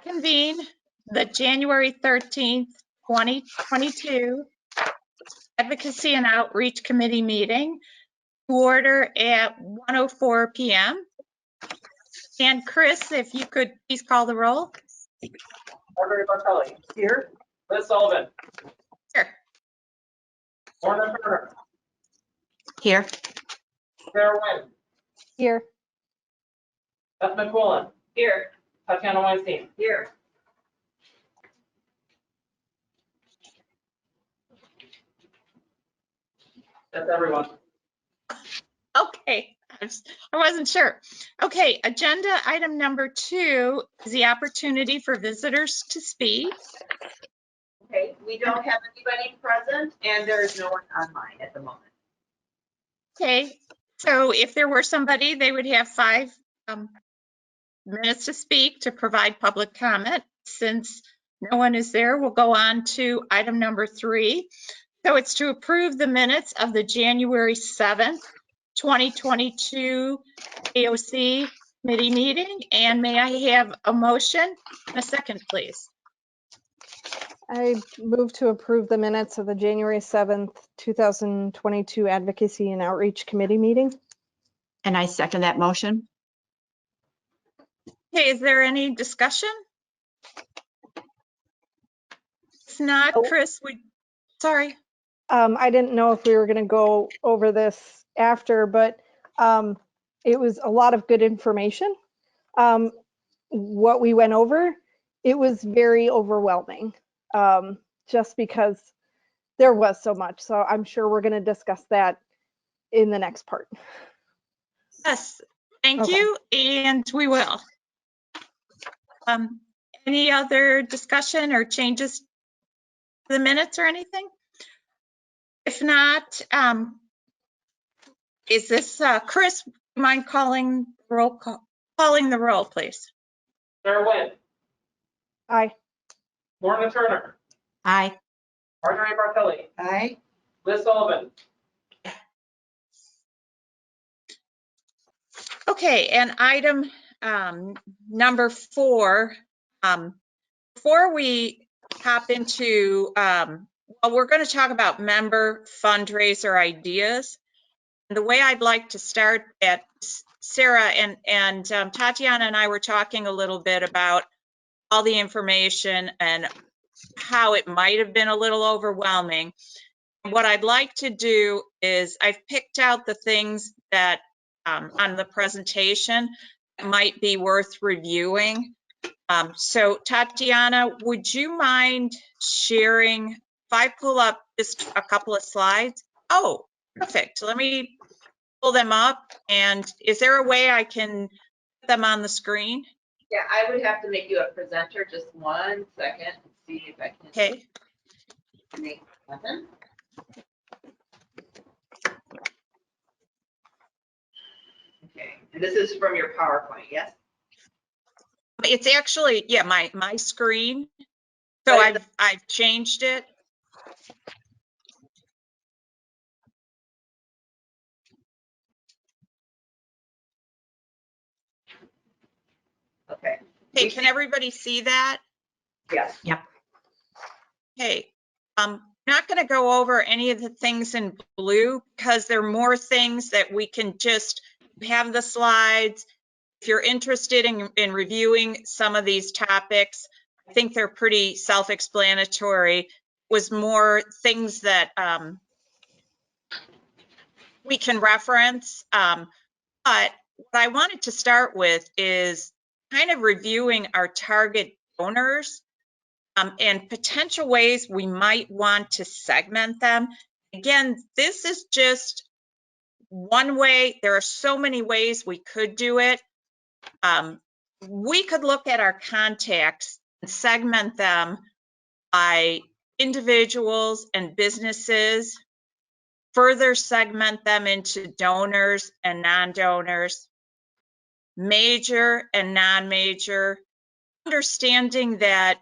convene the January 13th, 2022 Advocacy and Outreach Committee meeting to order at 1:04 p.m. And Chris, if you could please call the roll. Margaret Bartelli. Here. Liz Sullivan. Here. Lorna Turner. Here. Sarah Wynn. Here. Beth McQuillan. Here. Tatiana Weinstein. Here. That's everyone. Okay, I wasn't sure. Okay, agenda item number 2 is the opportunity for visitors to speak. Okay, we don't have anybody present and there is no one online at the moment. Okay, so if there were somebody, they would have 5 minutes to speak to provide public comment. Since no one is there, we'll go on to item number 3. So it's to approve the minutes of the January 7th, 2022 AOC committee meeting. And may I have a motion and a second, please? I move to approve the minutes of the January 7th, 2022 Advocacy and Outreach Committee meeting. And I second that motion. Okay, is there any discussion? If not, Oh. Chris, sorry. I didn't know if we were going to go over this after, but it was a lot of good information. What we went over, it was very overwhelming, just because there was so much. So I'm sure we're going to discuss that in the next part. Yes, thank Okay. you, and we will. Any other discussion or changes to the minutes or anything? If not, is this Chris? Do you mind calling the roll, please? Sarah Wynn. Aye. Lorna Turner. Aye. Margaret Bartelli. Aye. Liz Sullivan. Okay, and item number 4. Before we hop into, well, we're going to talk about member fundraiser ideas. And the way I'd like to start that, Sarah and Tatiana and I were talking a little bit about all the information and how it might have been a little overwhelming. What I'd like to do is I've picked out the things that on the presentation might be worth reviewing. So Tatiana, would you mind sharing, if I pull up just a couple of slides? Oh, perfect. Let me pull them up. And is there a way I can put them on the screen? Yeah, I would have to make you a presenter. Just 1 second and see if I can Okay. make happen. Okay, and this is from your PowerPoint, yes? It's actually, yeah, my screen. So I've changed it. Okay. Hey, can everybody see that? Yes. Yep. Okay, I'm not going to go over any of the things in blue because there are more things that we can just have the slides. If you're interested in reviewing some of these topics, I think they're pretty self-explanatory. Was more things that we can reference. But what I wanted to start with is kind of reviewing our target donors and potential ways we might want to segment them. Again, this is just one way. There are so many ways we could do it. We could look at our contacts and segment them by individuals and businesses, further segment them into donors and non-donors, major and non-major, understanding that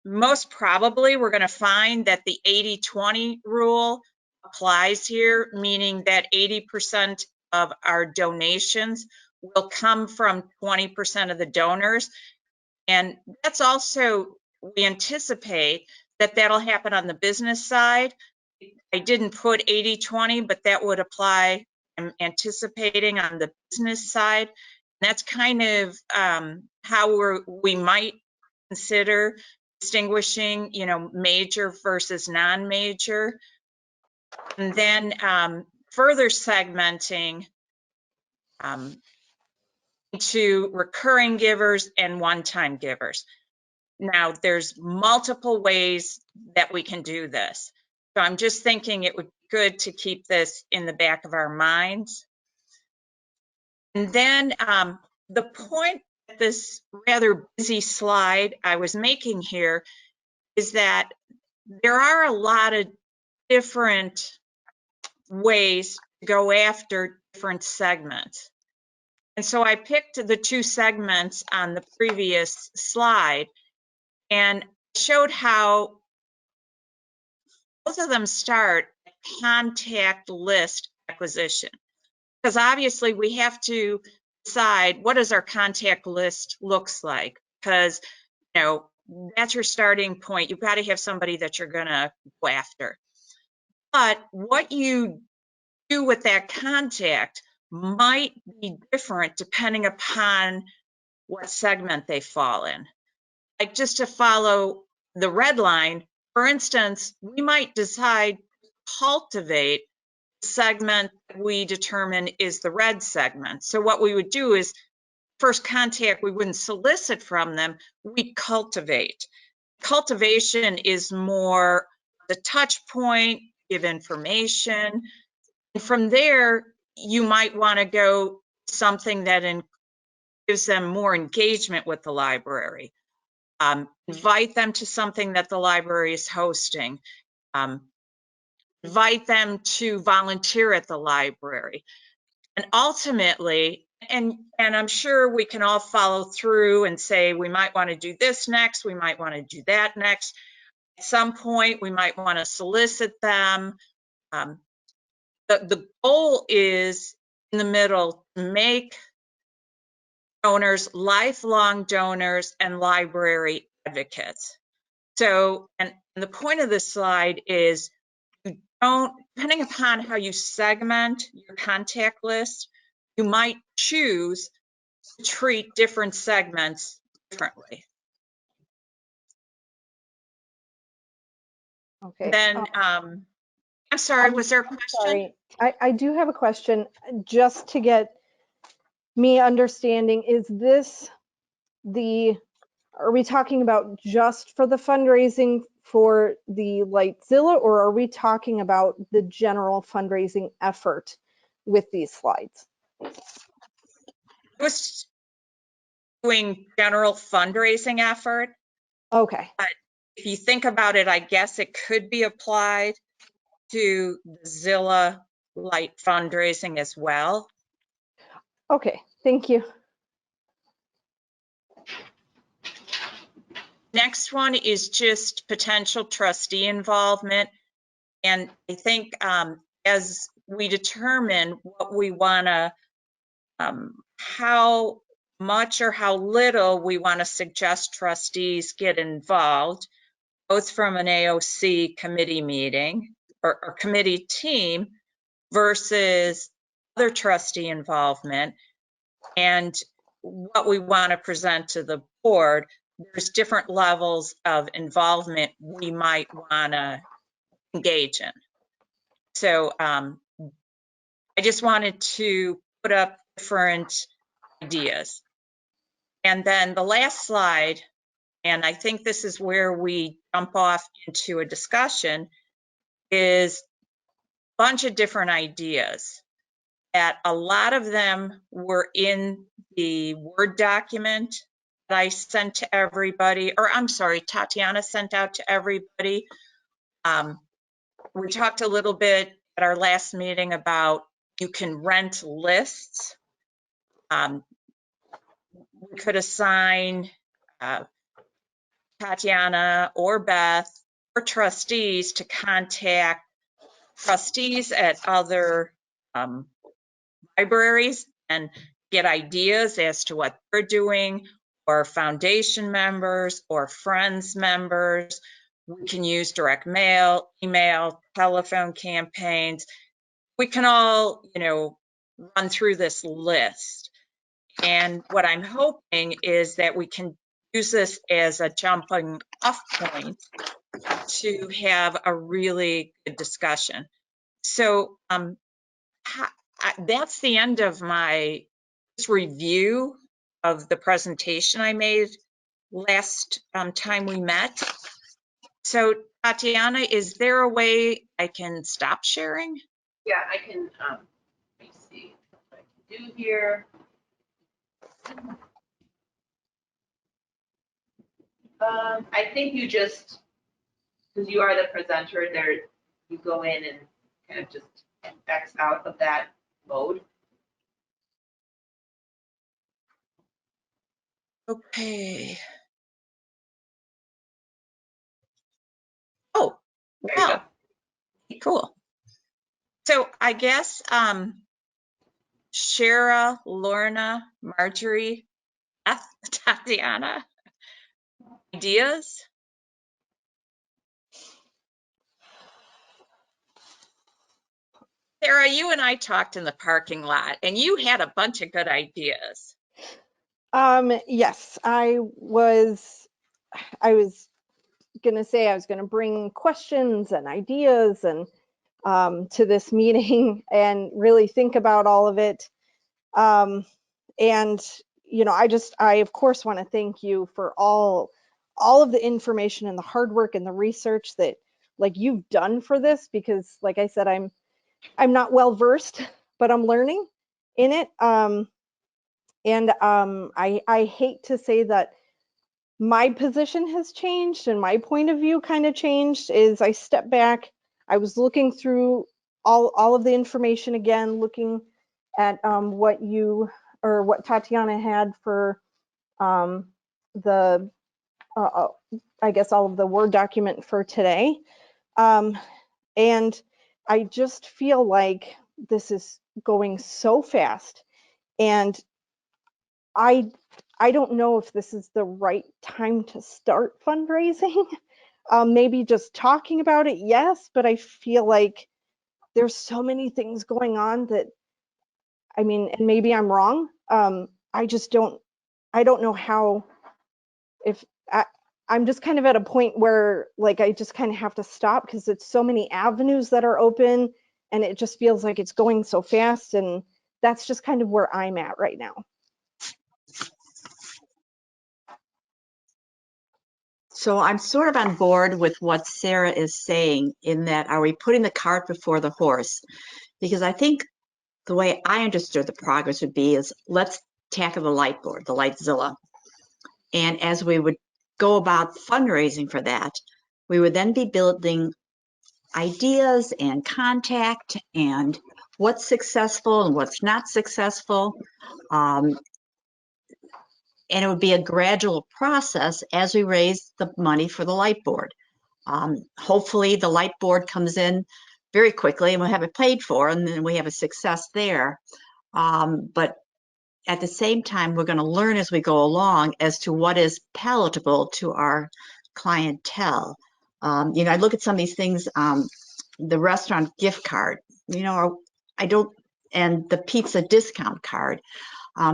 most probably we're going to find that the 80-20 rule applies here, meaning that 80% of our donations will come from 20% of the donors. And that's also, we anticipate that that'll happen on the business side. I didn't put 80-20, but that would apply, I'm anticipating, on the business side. That's kind of how we might consider distinguishing, major versus non-major. And then further segmenting into recurring givers and one-time givers. Now, there's multiple ways that we can do this. So I'm just thinking it would be good to keep this in the back of our minds. And then the point of this rather busy slide I was making here is that there are a lot of different ways to go after different segments. And so I picked the two segments on the previous slide and showed how both of them start at contact list acquisition. Because obviously we have to decide what does our contact list looks like, because that's your starting point. You've got to have somebody that you're going to go after. But what you do with that contact might be different depending upon what segment they fall in. Like, just to follow the red line, for instance, we might decide to cultivate the segment we determine is the red segment. So what we would do is, first contact, we wouldn't solicit from them, we'd cultivate. Cultivation is more the touch point, give information. And from there, you might want to go something that gives them more engagement with the library. Invite them to something that the library is hosting. Invite them to volunteer at the library. And ultimately, and I'm sure we can all follow through and say, we might want to do this next, we might want to do that next. At some point, we might want to solicit them. The goal is, in the middle, to make donors lifelong donors and library advocates. So, and the point of this slide is, you don't, depending upon how you segment your contact list, you might choose to treat different segments differently. Okay. Then, I'm sorry, was there a question? Sorry, I do have a question, just to get me understanding. Is this are we talking about just for the fundraising for the Lightzilla, or are we talking about the general fundraising effort with these slides? I was doing general fundraising effort. Okay. But if you think about it, I guess it could be applied to the Zilla Light fundraising as well. Okay, thank you. Next one is just potential trustee involvement. And I think as we determine what we want to, how much or how little we want to suggest trustees get involved, both from an AOC committee meeting or committee team versus other trustee involvement, and what we want to present to the board, there's different levels of involvement we might want to engage in. So I just wanted to put up different ideas. And then the last slide, and I think this is where we jump off into a discussion, is a bunch of different ideas. That a lot of them were in the Word document that I sent to everybody, or I'm sorry, Tatiana sent out to everybody. We talked a little bit at our last meeting about you can rent lists. We could assign Tatiana or Beth or trustees to contact trustees at other libraries and get ideas as to what they're doing, or foundation members or friends members. We can use direct mail, email, telephone campaigns. We can all, run through this list. And what I'm hoping is that we can use this as a jumping off point to have a really good discussion. So that's the end of my review of the presentation I made last time we met. So Tatiana, is there a way I can stop sharing? Yeah, I can, let me see what I can do here. I think you just, because you are the presenter there, you go in and kind of just X out of that mode. Okay. Oh, There you wow. Cool. So I guess Shara, Lorna, Marjorie, Beth, Tatiana, ideas? Sarah, you and I talked in the parking lot and you had a bunch of good ideas. Yes, I was gonna say I was gonna bring questions and ideas and to this meeting and really think about all of it. And I of course want to thank you for all of the information and the hard work and the research that like you've done for this, because like I said, I'm not well versed, but I'm learning in it. I hate to say that my position has changed and my point of view kind of changed. Is I stepped back, I was looking through all of the information again, looking at what Tatiana had for the I guess all of the Word document for today. And I just feel like this is going so fast, and I don't know if this is the right time to start fundraising. Maybe just talking about it, yes, but I feel like there's so many things going on that, I mean, and maybe I'm wrong. I don't know how, if I'm just kind of at a point where like I just kind of have to stop because it's so many avenues that are open and it just feels like it's going so fast, and that's just kind of where I'm at right now. So I'm sort of on board with what Sarah is saying in that, are we putting the cart before the horse? Because I think the way I understood the progress would be is let's tackle the light board, the Lightzilla. And as we would go about fundraising for that, we would then be building ideas and contact and what's successful and what's not successful. And it would be a gradual process as we raise the money for the light board. Hopefully the light board comes in very quickly and we'll have it paid for, and then we have a success there. But at the same time, we're going to learn as we go along as to what is palatable to our clientele. I look at some of these things, the restaurant gift card, and the pizza discount card.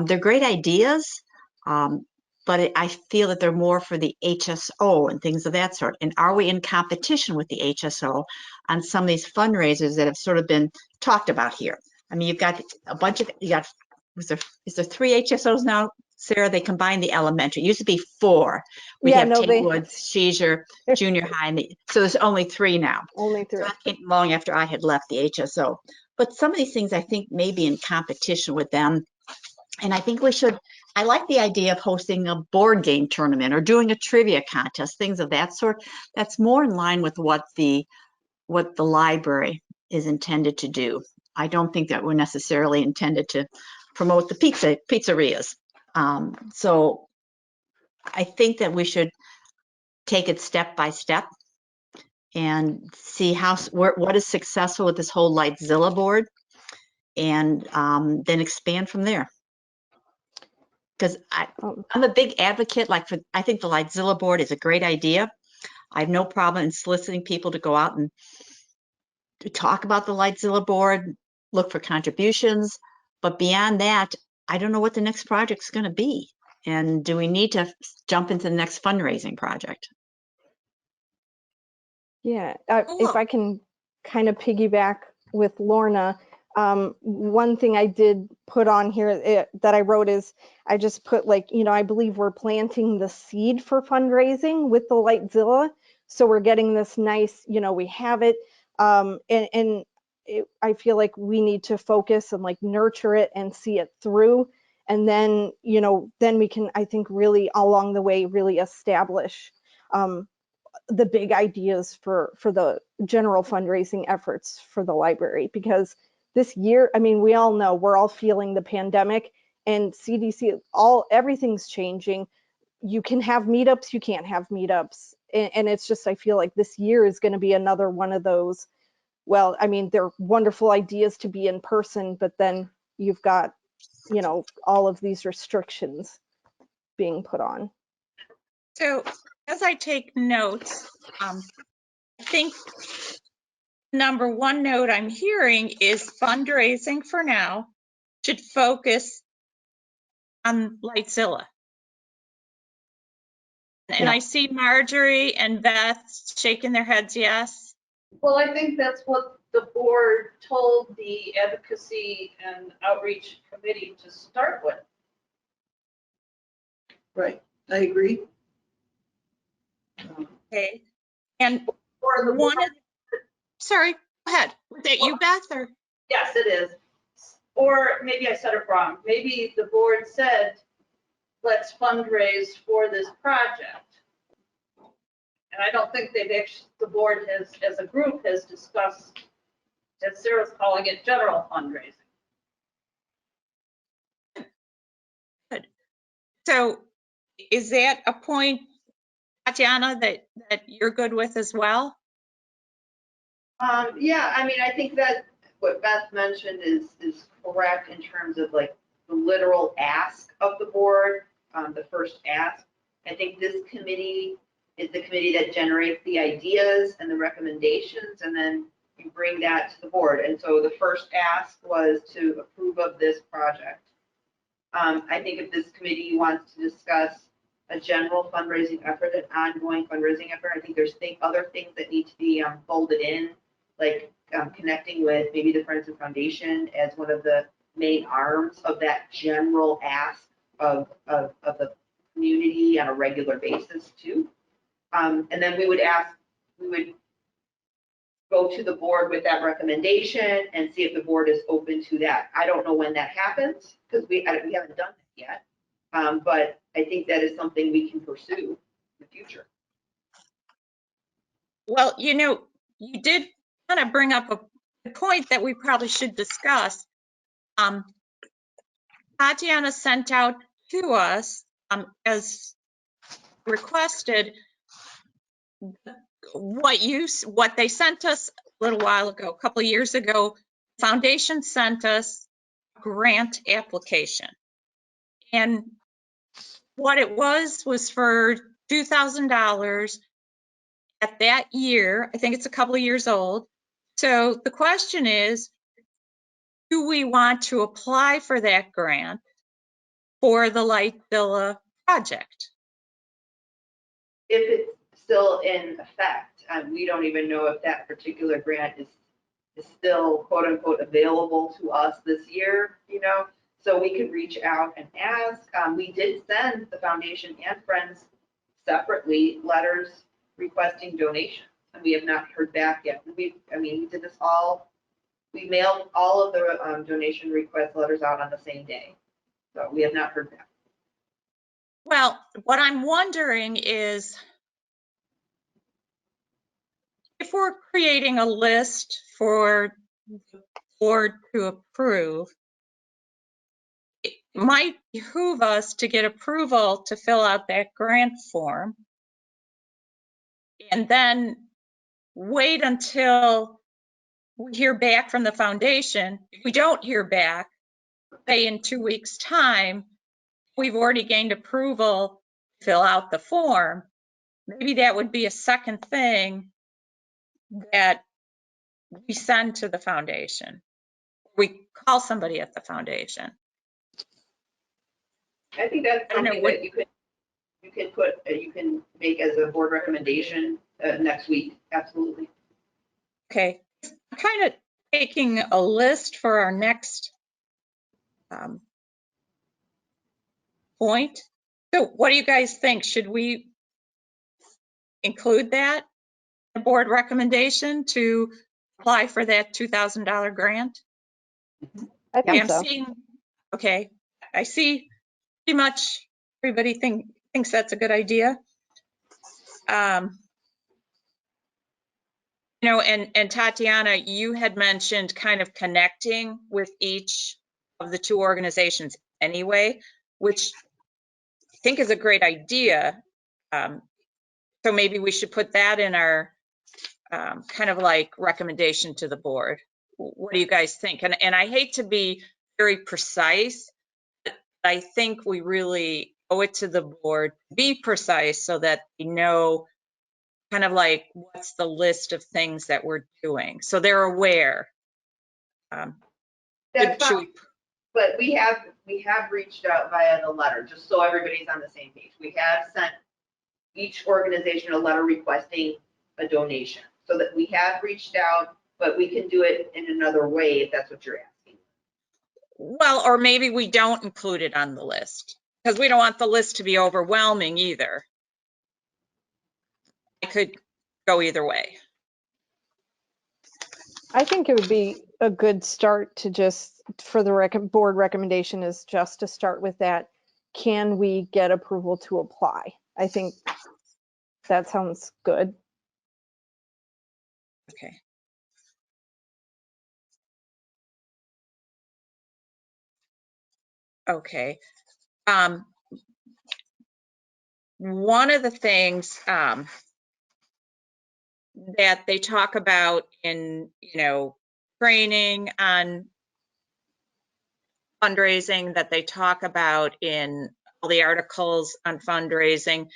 They're great ideas, but I feel that they're more for the HSO and things of that sort. And are we in competition with the HSO on some of these fundraisers that have sort of been talked about here? I mean, you've got a bunch of, is there 3 HSOs now, Sarah? They combined the elementary. It used to be 4. We'd have Tatewood, Sheezer, junior high, so there's only 3 now. Only 3. So that came long after I had left the HSO. But some of these things I think may be in competition with them. And I think I like the idea of hosting a board game tournament or doing a trivia contest, things of that sort. That's more in line with what the library is intended to do. I don't think that we're necessarily intended to promote the pizzerias. So I think that we should take it step by step and see what is successful with this whole Lightzilla board, and then expand from there. Because Um, I'm a big advocate, I think the Lightzilla board is a great idea. I have no problem in soliciting people to go out and to talk about the Lightzilla board, look for contributions. But beyond that, I don't know what the next project's going to be. And do we need to jump into the next fundraising project? Yeah, Cool. if I can kind of piggyback with Lorna, one thing I did put on here that I wrote is I just put like, I believe we're planting the seed for fundraising with the Lightzilla. So we're getting this nice, we have it. And I feel like we need to focus and like nurture it and see it through. And then, then we can, I think, really along the way, really establish the big ideas for the general fundraising efforts for the library. Because this year, I mean, we all know we're all feeling the pandemic, and CDC, everything's changing. You can have meetups, you can't have meetups, and it's just, I feel like this year is going to be another one of those. Well, I mean, they're wonderful ideas to be in person, but then you've got, all of these restrictions being put on. So as I take notes, I think number one note I'm hearing is fundraising for now should focus on Lightzilla. And Yeah. I see Marjorie and Beth shaking their heads yes. Well, I think that's what the board told the advocacy and outreach committee to start with. Right, I agree. Okay. And Or the one, board, sorry, go ahead. Was that you, Beth, or? yes, it is. Or maybe I said it wrong. Maybe the board said, let's fundraise for this project. And I don't think they've actually, the board has, as a group, has discussed, as Sarah's calling it, general fundraising. So is that a point, Tatiana, that you're good with as well? Yeah, I mean, I think that what Beth mentioned is correct in terms of like the literal ask of the board, the first ask. I think this committee is the committee that generates the ideas and the recommendations, and then you bring that to the board. And so the first ask was to approve of this project. I think if this committee wants to discuss a general fundraising effort, an ongoing fundraising effort, I think there's other things that need to be folded in, like connecting with maybe the Friends and Foundation as one of the main arms of that general ask of the community on a regular basis too. And then we would go to the board with that recommendation and see if the board is open to that. I don't know when that happens because we haven't done that yet. But I think that is something we can pursue in the future. Well, you did kind of bring up a point that we probably should discuss. Tatiana sent out to us, as requested, what they sent us a little while ago, a couple of years ago. Foundation sent us a grant application. And what it was for $2,000 at that year. I think it's a couple of years old. So the question is, do we want to apply for that grant for the Lightzilla project? If it's still in effect, we don't even know if that particular grant is still quote unquote available to us this year, so we could reach out and ask. We did send the foundation and Friends separately letters requesting donations, and we have not heard back yet. We did this we mailed all of the donation request letters out on the same day, so we have not heard back. Well, what I'm wondering is, if we're creating a list for the board to approve, it might behoove us to get approval to fill out that grant form and then wait until we hear back from the foundation. If we don't hear back, say in 2 weeks' time, we've already gained approval, to fill out the form, maybe that would be a second thing that we send to the foundation. We call somebody at the foundation. I think that's I don't know something what- that you can put, you can make as a board recommendation next week, absolutely. Okay, I'm kind of taking a list for our next point. So what do you guys think? Should we include that, a board recommendation to apply for that $2,000 grant? I think I'm so. seeing, okay, I see pretty much everybody thinks that's a good idea. You know, and Tatiana, you had mentioned kind of connecting with each of the two organizations anyway, which I think is a great idea. So maybe we should put that in our kind of like recommendation to the board. What do you guys think? And I hate to be very precise, but I think we really owe it to the board to be precise so that we know kind of like what's the list of things that we're doing, so they're aware. That's Should fine, but we have reached out via the letter, just so everybody's on the same page. We have sent each organization a letter requesting a donation, so that we have reached out, but we can do it in another way if that's what you're asking. Well, or maybe we don't include it on the list because we don't want the list to be overwhelming either. I could go either way. I think it would be a good start to just, for the board recommendation is just to start with that. Can we get approval to apply? I think that sounds good. Okay. Okay. One of the things that they talk about in, you know, training on fundraising, that they talk about in all the articles on fundraising,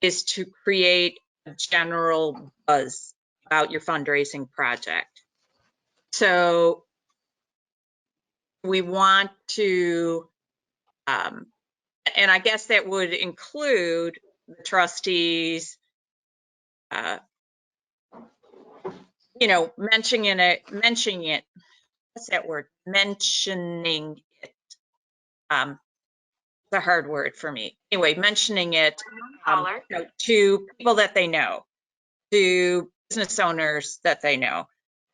is to create a general buzz about your fundraising project. So we want to, and I guess that would include the trustees, you know, mentioning it, what's that word? Mentioning it. It's a hard word for me. Anyway, mentioning it you know, to people that they know, to business owners that they know,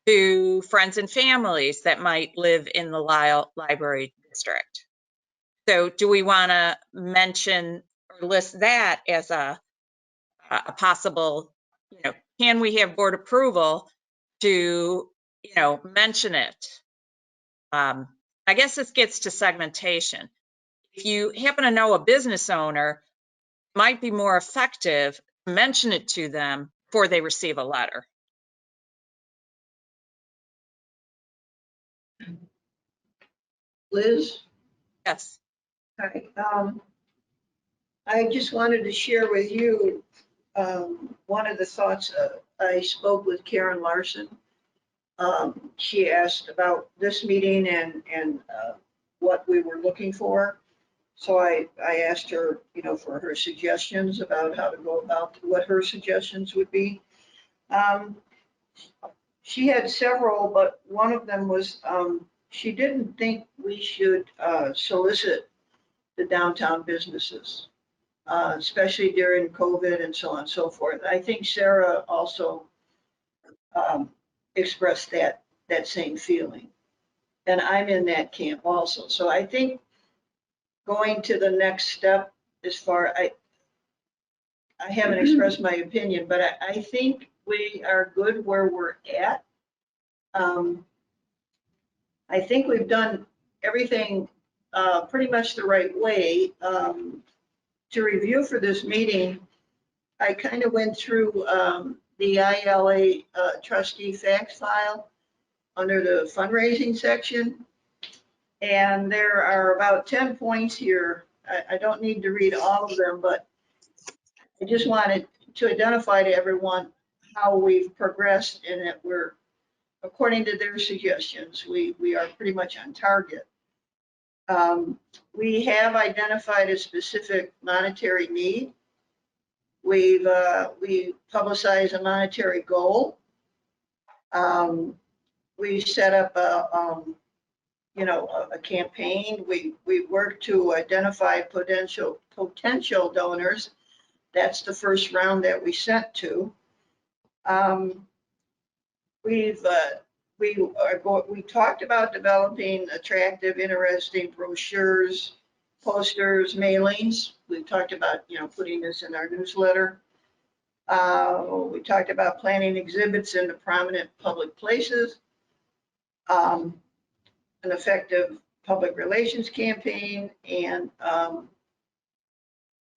to friends and families that might live in the Lisle Library District. So do we want to mention or list that as a possible, you know, can we have board approval to, you know, mention it? I guess this gets to segmentation. If you happen to know a business owner, it might be more effective to mention it to them before they receive a letter. Liz, Yes. hi. I just wanted to share with you one of the thoughts. I spoke with Karen Larson. She asked about this meeting and what we were looking for. So I asked her, you know, for her suggestions about how to go about what her suggestions would be. She had several, but one of them was she didn't think we should solicit the downtown businesses, especially during COVID and so on and so forth. I think Sarah also expressed that same feeling. And I'm in that camp also. So I think going to the next step as far, I haven't expressed my opinion, but I think we are good where we're at. I think we've done everything pretty much the right way. To review for this meeting, I kind of went through the ILA trustee fax file under the fundraising section. And there are about 10 points here I don't need to read all of them, but I just wanted to identify to everyone how we've progressed and that we're, according to their suggestions, we are pretty much on target. We have identified a specific monetary need. We publicize a monetary goal. We set up a campaign. We work to identify potential donors. That's the first round that we sent to. We talked about developing attractive, interesting brochures, posters, mailings. We talked about, putting this in our newsletter. We talked about planning exhibits in the prominent public places, an effective public relations campaign, and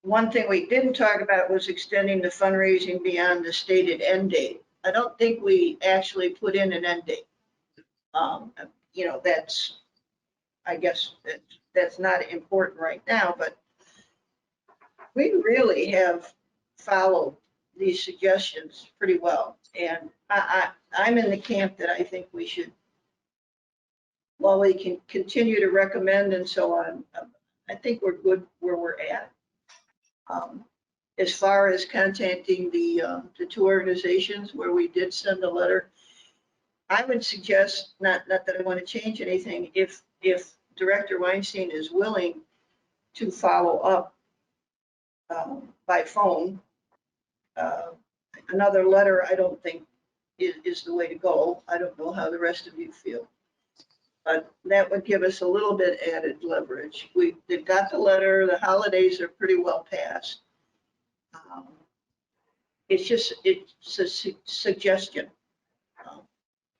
one thing we didn't talk about was extending the fundraising beyond the stated end date. I don't think we actually put in an end date. I guess that's not important right now, but we really have followed these suggestions pretty well. And I'm in the camp that I think we should, while we can continue to recommend and so on, I think we're good where we're at. As far as contacting the two organizations where we did send a letter, I would suggest, not that I want to change anything, if Director Weinstein is willing to follow up by phone, another letter I don't think is the way to go. I don't know how the rest of you feel. But that would give us a little bit added leverage. They've got the letter, the holidays are pretty well past. It's a suggestion.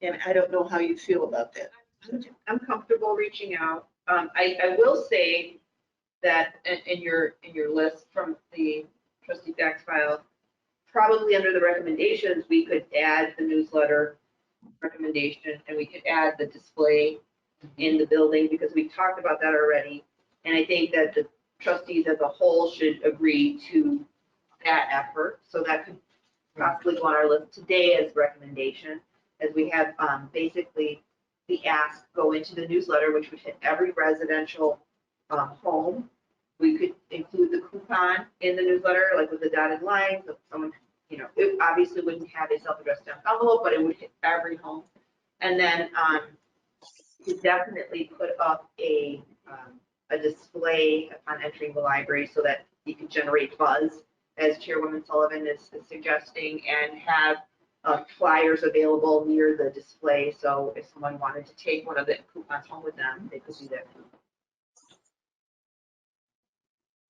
And I don't know how you feel about that. I'm comfortable reaching out. I will say that in your list from the trustee fax file, probably under the recommendations, we could add the newsletter recommendation and we could add the display in the building because we talked about that already. And I think that the trustees as a whole should agree to that effort. So that could possibly go on our list today as recommendation, as we have basically the ask go into the newsletter, which would hit every residential home. We could include the coupon in the newsletter, like with the dotted line. So someone, it obviously wouldn't have a self-addressed envelope, but it would hit every home. And then you definitely put up a display upon entering the library so that you can generate buzz, as Chairwoman Sullivan is suggesting, and have flyers available near the display. So if someone wanted to take one of the coupons home with them, they could do that.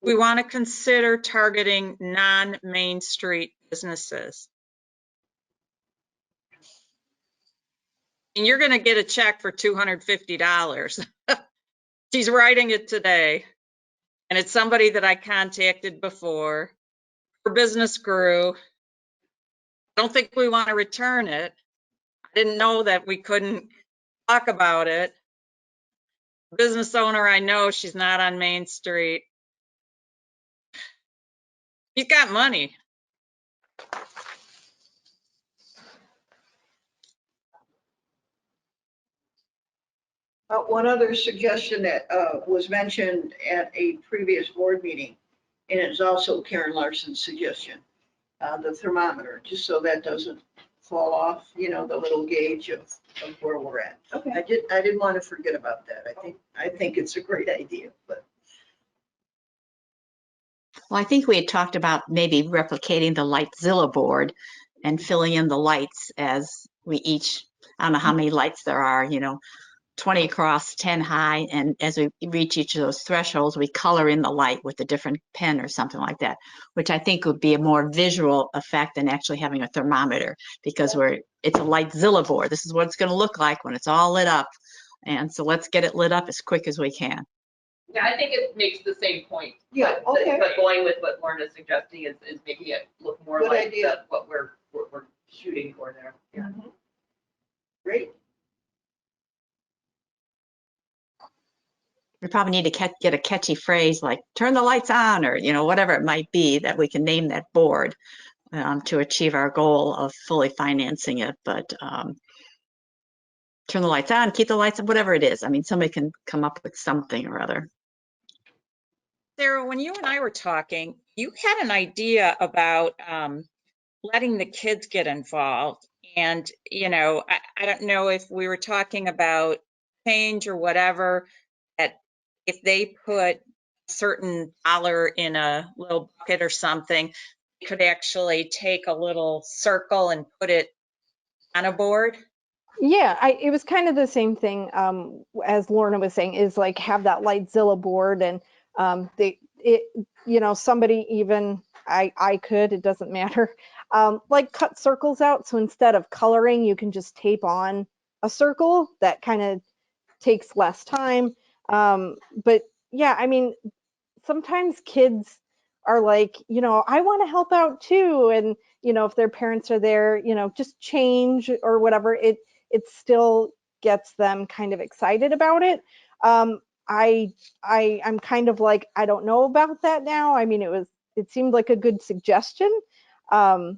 We want to consider targeting non-Main Street businesses. And you're going to get a check for $250. She's writing it today. And it's somebody that I contacted before. Her business grew. I don't think we want to return it. I didn't know that we couldn't talk about it. Business owner, I know she's not on Main Street. She's got money. One other suggestion that was mentioned at a previous board meeting, and it's also Karen Larson's suggestion, the thermometer, just so that doesn't fall off, the little gauge of where we're at. Okay. I didn't want to forget about that. I think it's a great idea, but. Well, I think we had talked about maybe replicating the Lightzilla board and filling in the lights as we each, I don't know how many lights there are, 20 across, 10 high, and as we reach each of those thresholds, we color in the light with a different pen or something like that, which I think would be a more visual effect than actually having a thermometer, because it's a Lightzilla board. This is what it's going to look like when it's all lit up, and so let's get it lit up as quick as we can. Yeah, I think it makes the same point. Yeah, okay. But going with what Lauren is suggesting is making it look more Good like idea. what we're shooting for there. Yeah. Mhm. Great. We probably need to get a catchy phrase like "turn the lights on" or whatever it might be that we can name that board to achieve our goal of fully financing it. But turn the lights on, keep the lights on, whatever it is. I mean, somebody can come up with something or other. Sarah, when you and I were talking, you had an idea about letting the kids get involved. And, I don't know if we were talking about change or whatever, that if they put a certain dollar in a little bucket or something, they could actually take a little circle and put it on a board. Yeah, it was kind of the same thing as Lorna was saying, is like have that Lightzilla board, and somebody, even I could, it doesn't matter, like cut circles out. So instead of coloring, you can just tape on a circle. That kind of takes less time. But yeah, I mean, sometimes kids are like, I want to help out too. And, if their parents are there, just change or whatever, it still gets them kind of excited about it. I'm kind of like, I don't know about that now. I mean, it seemed like a good suggestion. I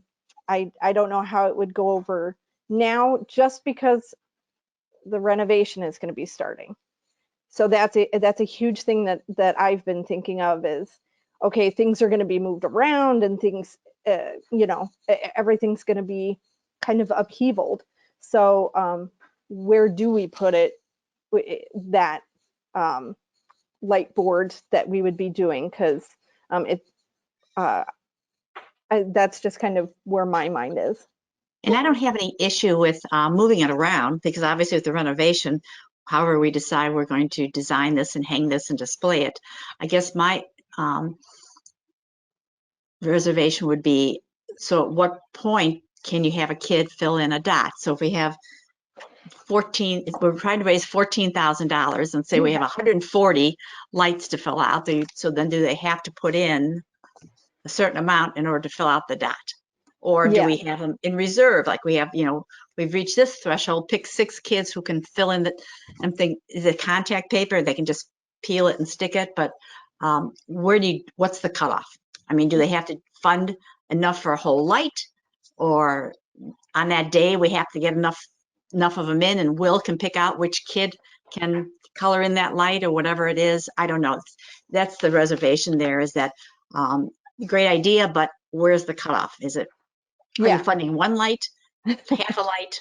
don't know how it would go over now, just because the renovation is going to be starting. So that's a huge thing that I've been thinking of is, okay, things are going to be moved around and things, everything's going to be kind of upheavaled. So where do we put it, that light board that we would be doing? Because that's just kind of where my mind is. And I don't have any issue with moving it around, because obviously with the renovation, however we decide we're going to design this and hang this and display it, I guess my reservation would be, so at what point can you have a kid fill in a dot? So if we have 14, if we're trying to raise $14,000 and say we have 140 lights to fill out, so then do they have to put in a certain amount in order to fill out the dot? Or do we have them in reserve? Like we have, we've reached this threshold, pick 6 kids who can fill in and think, is it contact paper? They can just peel it and stick it. But what's the cutoff? I mean, do they have to fund enough for a whole light? Or on that day, we have to get enough of them in, and Will can pick out which kid can color in that light or whatever it is. I don't know. That's the reservation there, is that great idea, but where's the cutoff? Is it, are you funding one light, half a light,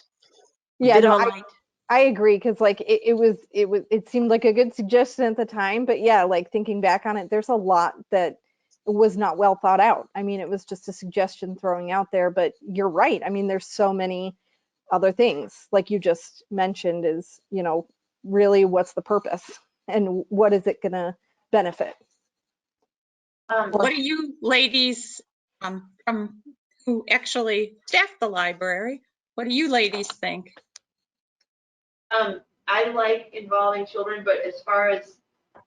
a bit of a light? I agree, because like it seemed like a good suggestion at the time, but yeah, like thinking back on it, there's a lot that was not well thought out. I mean, it was just a suggestion throwing out there, but you're right. I mean, there's so many other things, like you just mentioned, is, really what's the purpose and what is it gonna benefit? What do you ladies from who actually staff the library, what do you ladies think? I like involving children, but as far as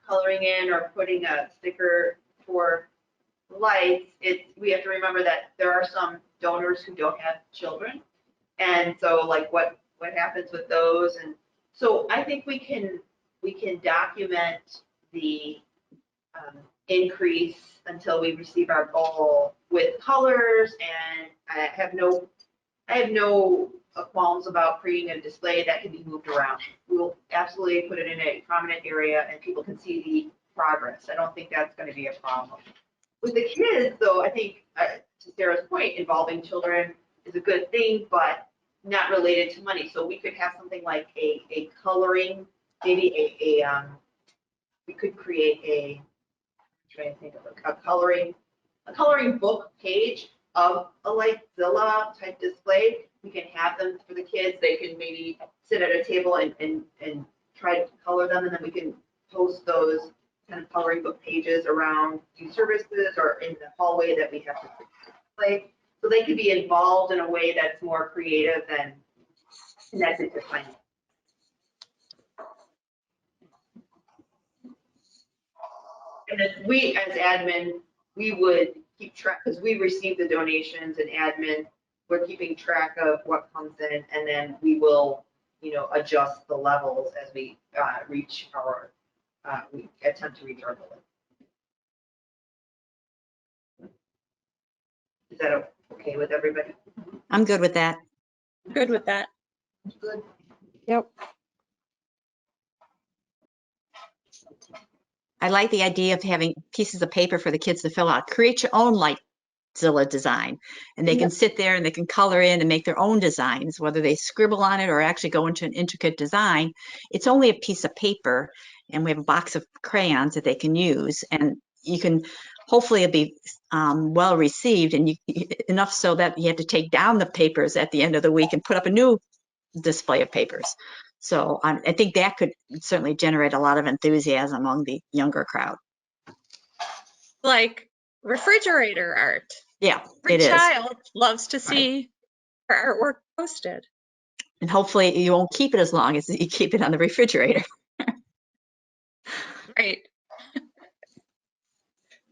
coloring in or putting a sticker for lights, we have to remember that there are some donors who don't have children. And so like what happens with those? And so I think we can document the increase until we receive our goal with colors, and I have no qualms about creating a display that can be moved around. We'll absolutely put it in a prominent area and people can see the progress. I don't think that's going to be a problem. With the kids, though, I think, to Sarah's point, involving children is a good thing, but not related to money. So we could have something like a coloring, maybe we could create I'm trying to think of a coloring book page of a Lightzilla type display. We can have them for the kids. They can maybe sit at a table and try to color them, and then we can post those kind of coloring book pages around youth services or in the hallway that we have to display. So they could be involved in a way that's more creative than connected to finance. And then we, as admin, we would keep track, because we receive the donations, and admin, we're keeping track of what comes in, and then we will, adjust the levels as we reach our we attempt to reach our goal. Is that okay with everybody? I'm good with that. Good with that. Good. Yep. I like the idea of having pieces of paper for the kids to fill out. Create your own Lightzilla design, and they can sit there and they can color in and make their own designs, whether they scribble on it or actually go into an intricate design. It's only a piece of paper, and we have a box of crayons that they can use, and you can hopefully it'll be well received, and enough so that you have to take down the papers at the end of the week and put up a new display of papers. So I think that could certainly generate a lot of enthusiasm among the younger crowd. Like refrigerator art. Yeah, Every it is. child loves to see her artwork posted. And hopefully you won't keep it as long as you keep it on the refrigerator. Right.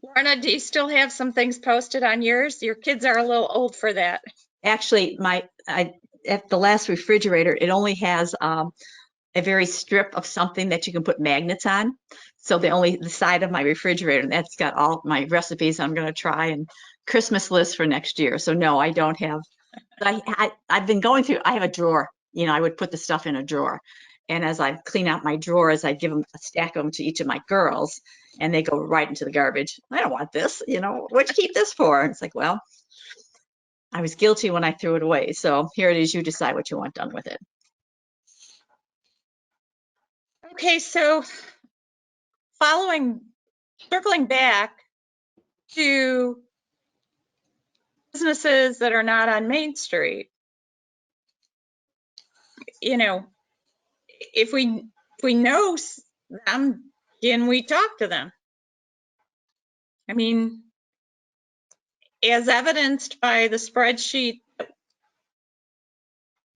Lorna, do you still have some things posted on yours? Your kids are a little old for that. Actually, at the last refrigerator, it only has a very strip of something that you can put magnets on. So the side of my refrigerator, and that's got all my recipes I'm going to try and Christmas list for next year. So no, I don't have. I've been going through. I have a drawer. You know, I would put the stuff in a drawer, and as I clean out my drawers, I give them a stack of them to each of my girls, and they go right into the garbage. I don't want this. You know, what'd you keep this for? And it's like, well, I was guilty when I threw it away. So here it is. You decide what you want done with it. Okay, so circling back to businesses that are not on Main Street, you know, if we know them, can we talk to them? I mean, as evidenced by the spreadsheet,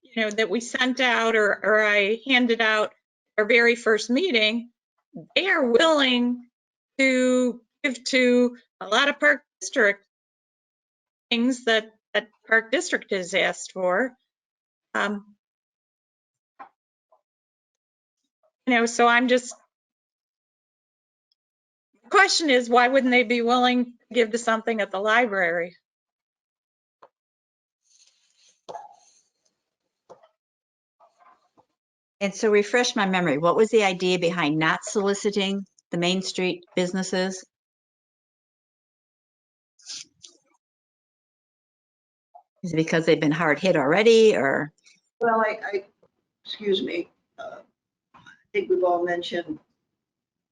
you know, that we sent out or I handed out our very first meeting, they are willing to give to a lot of Park District things that Park District has asked for. You know, so the question is, why wouldn't they be willing to give to something at the library? And so refresh my memory. What was the idea behind not soliciting the Main Street businesses? Is it because they've been hard hit already, or? Well, excuse me, I think we've all mentioned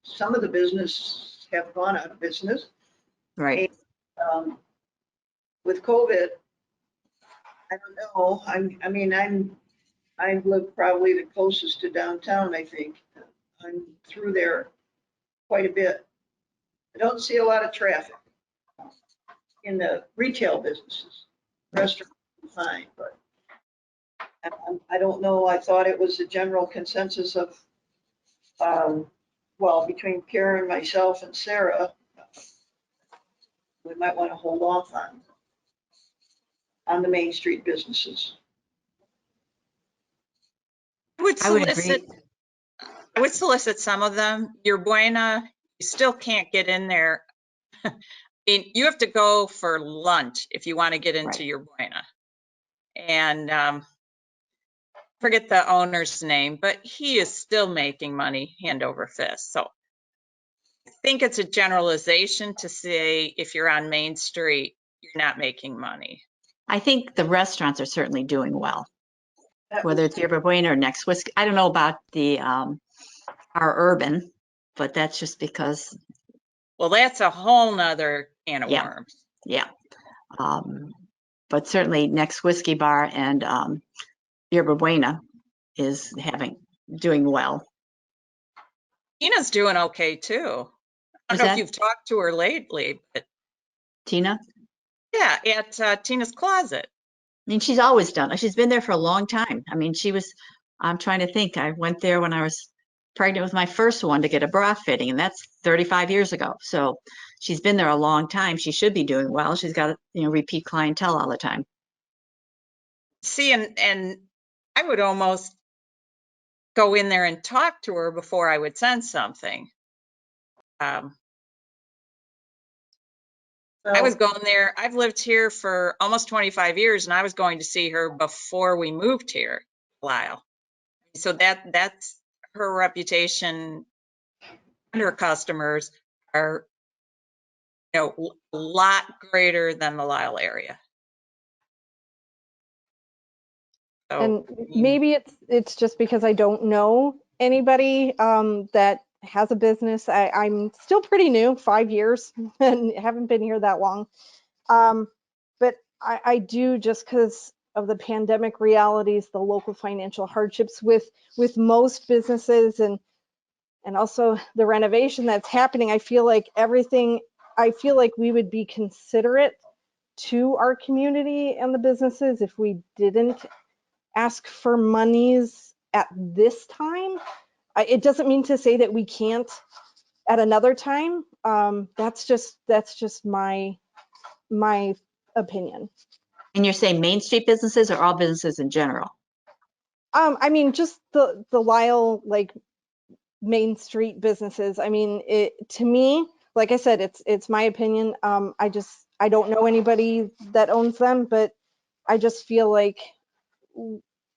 some of the business have gone out of business. Right. With COVID, I don't know, I live probably the closest to downtown, I think. I'm through there quite a bit. I don't see a lot of traffic in the retail businesses. Restaurants are fine, but I don't know. I thought it was a general consensus of, well, between Karen, myself, and Sarah, we might want to hold off on the Main Street businesses. I would agree. I would solicit some of them. Your Buena, you still can't get in there. I mean, you have to go for lunch if you want to get into Right. your Buena. And forget the owner's name, but he is still making money hand over fist. So I think it's a generalization to say if you're on Main Street, you're not making money. I think the restaurants are certainly doing well, That whether was- it's Yerba Buena or Next Whiskey. I don't know about the our urban, but that's just because, Well, that's a whole nother can of Yeah. worms. yeah. But certainly Next Whiskey Bar and Yerba Buena is doing well. Tina's doing okay too. I Is don't know if that you've talked to her lately, but Tina? yeah, at Tina's Closet. I mean, she's always done it. She's been there for a long time. I mean, I'm trying to think. I went there when I was pregnant with my first one to get a bra fitting, and that's 35 years ago. So she's been there a long time. She should be doing well. She's got, repeat clientele all the time. See, and I would almost go in there and talk to her before I would send something. I was going there, I've lived here for almost 25 years and I was going to see her before we moved here, Lisle. So that's her reputation and her customers are, you know, a lot greater than the Lisle area. So, And I mean, maybe it's just because I don't know anybody that has a business. I'm still pretty new, 5 years, and haven't been here that long. But I do, just because of the pandemic realities, the local financial hardships with most businesses, and also the renovation that's happening. I feel like we would be considerate to our community and the businesses if we didn't ask for monies at this time. It doesn't mean to say that we can't at another time. That's just my opinion. And you're saying Main Street businesses or all businesses in general? I mean, just the Lisle, like, Main Street businesses. I mean, to me, like I said, it's my opinion. I don't know anybody that owns them, but I just feel like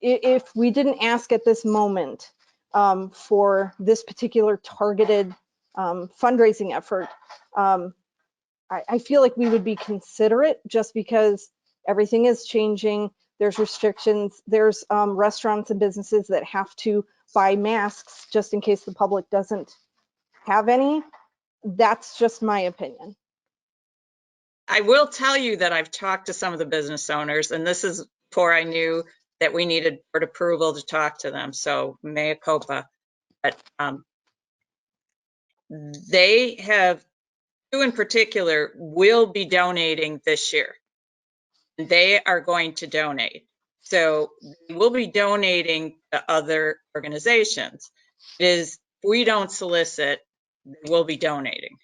if we didn't ask at this moment for this particular targeted fundraising effort, I feel like we would be considerate, just because everything is changing. There's restrictions. There's restaurants and businesses that have to buy masks just in case the public doesn't have any. That's just my opinion. I will tell you that I've talked to some of the business owners, and this is before I knew that we needed board approval to talk to them. So mea culpa. But they have, two in particular, will be donating this year. They are going to donate. So we'll be donating to other organizations. If we don't solicit, they will be donating.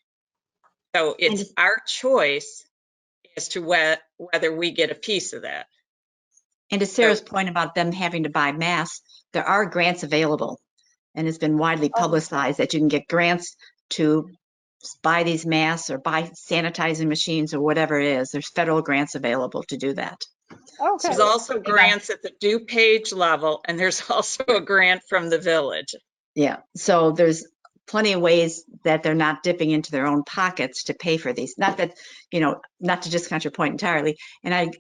So it's our choice as to whether we get a piece of that. And to Sarah's point about them having to buy masks, there are grants available. And it's been widely publicized that you can get grants to buy these masks or buy sanitizing machines or whatever it is. There's federal grants available to do that. Okay. There's also grants at the DuPage level, and there's also a grant from the village. Yeah, so there's plenty of ways that they're not dipping into their own pockets to pay for these. Not that, not to discount your point entirely. And I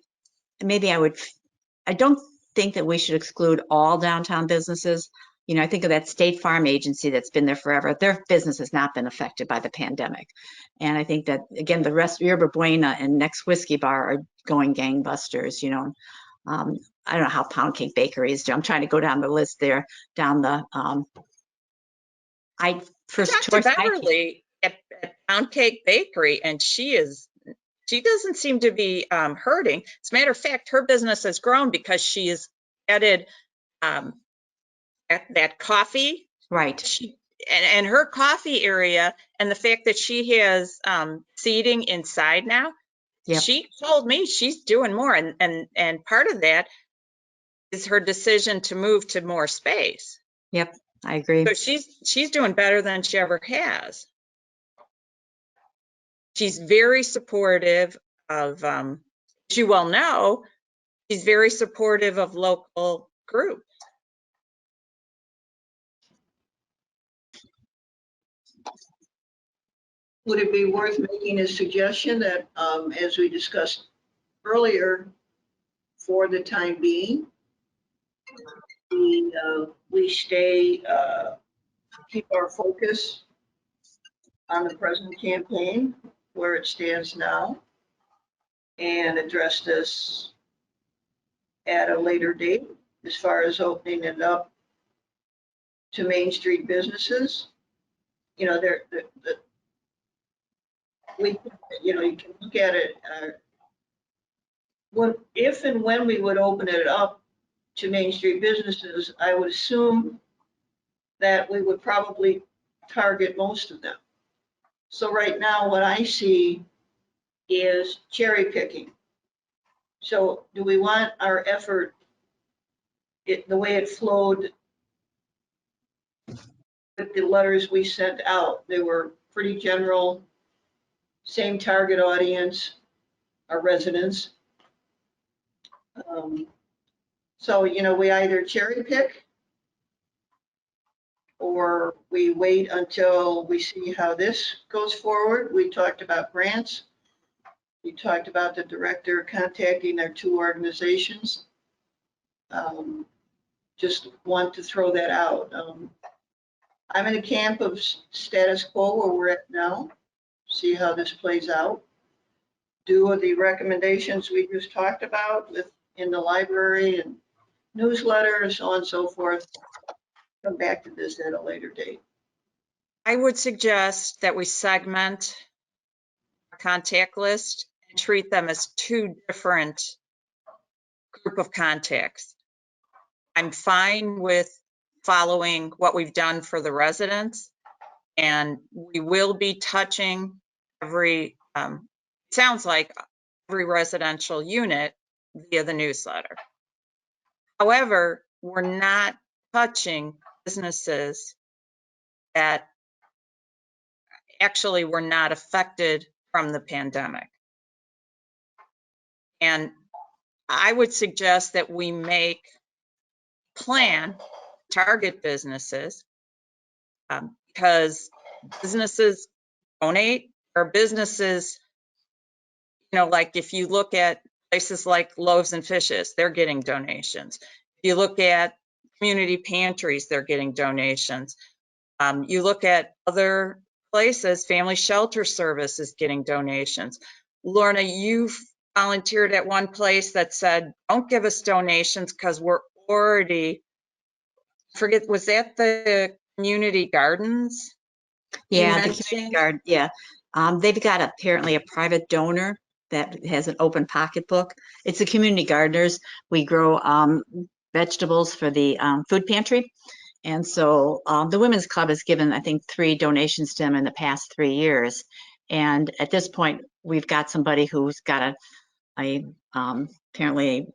don't think that we should exclude all downtown businesses. I think of that State Farm agency that's been there forever. Their business has not been affected by the pandemic. And I think that, again, the rest of Yerba Buena and Next Whiskey Bar are going gangbusters, I don't know how Pound Cake Bakery is doing. I'm trying to go down the list there, down the, Talked to Beverly at Pound Cake Bakery, and she doesn't seem to be hurting. As a matter of fact, her business has grown because she has added that coffee. Right. And her coffee area, and the fact that she has seating inside now. Yep. She told me she's doing more, and part of that is her decision to move to more space. Yep, I agree. So she's doing better than she ever has. She's very supportive of, as you well know, she's very supportive of local groups. Would it be worth making a suggestion that, as we discussed earlier, for the time being, we keep our focus on the present campaign where it stands now, and address this at a later date as far as opening it up to Main Street businesses? You can look at it, if and when we would open it up to Main Street businesses, I would assume that we would probably target most of them. So right now, what I see is cherry picking. So do we want our effort, the way it flowed with the letters we sent out? They were pretty general, same target audience, our residents. So, you know, we either cherry pick or we wait until we see how this goes forward. We talked about grants. We talked about the director contacting their two organizations. Just want to throw that out. I'm in a camp of status quo where we're at now. See how this plays out. Do the recommendations we just talked about in the library and newsletter and so on and so forth. Come back to this at a later date. I would suggest that we segment a contact list and treat them as two different group of contacts. I'm fine with following what we've done for the residents, and we will be touching sounds like every residential unit via the newsletter. However, we're not touching businesses that actually were not affected from the pandemic. And I would suggest that we make plan target businesses because businesses donate, or businesses, you know, like if you look at places like Loaves and Fishes, they're getting donations. If you look at community pantries, they're getting donations. You look at other places, Family Shelter Service is getting donations. Lorna, you've volunteered at one place that said, don't give us donations because we're already, was that the community gardens? Yeah, the community garden, yeah. They've got apparently a private donor that has an open pocketbook. It's the community gardeners. We grow vegetables for the food pantry. And so the Women's Club has given, I think, 3 donations to them in the past 3 years. And at this point, we've got somebody who's got a apparently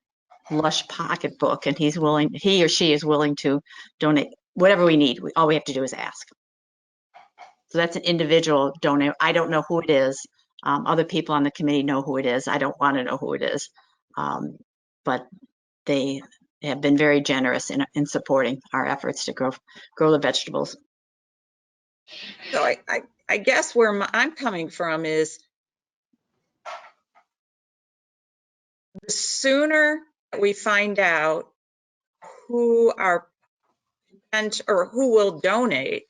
a lush pocketbook, and he or she is willing to donate whatever we need. All we have to do is ask. So that's an individual donor. I don't know who it is. Other people on the committee know who it is. I don't want to know who it is. But they have been very generous in supporting our efforts to grow the vegetables. So I guess where I'm coming from is the sooner we find out who who will donate,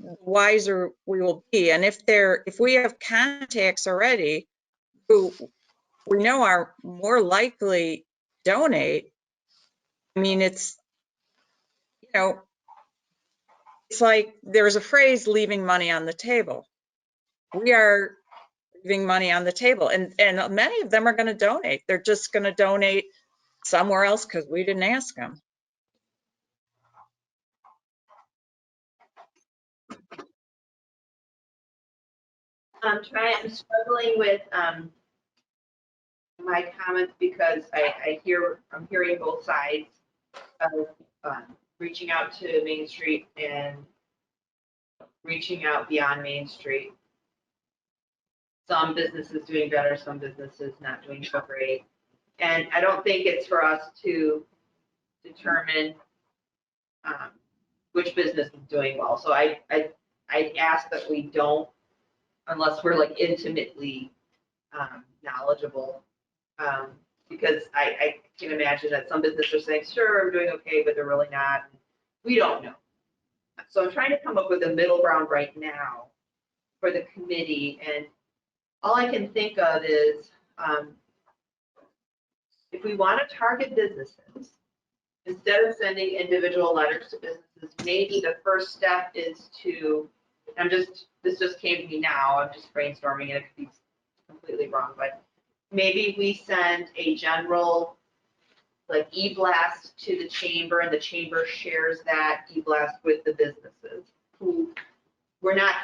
the wiser we will be. And if we have contacts already who we know are more likely to donate, I mean, it's, you know, it's like there's a phrase, leaving money on the table. We are leaving money on the table, and many of them are going to donate. They're just going to donate somewhere else because we didn't ask them. I'm struggling with my comments because I'm hearing both sides of reaching out to Main Street and reaching out beyond Main Street. Some businesses doing better, some businesses not doing so great. And I don't think it's for us to determine which business is doing well. So I ask that we don't, unless we're like intimately knowledgeable, because I can imagine that some businesses are saying, sure, I'm doing okay, but they're really not. We don't know. So I'm trying to come up with a middle ground right now for the committee, and all I can think of is if we want to target businesses, instead of sending individual letters to businesses, maybe the first step is to, this just came to me now, I'm just brainstorming and it could be completely wrong, but maybe we send a general like e-blast to the chamber, and the chamber shares that e-blast with the businesses who we're not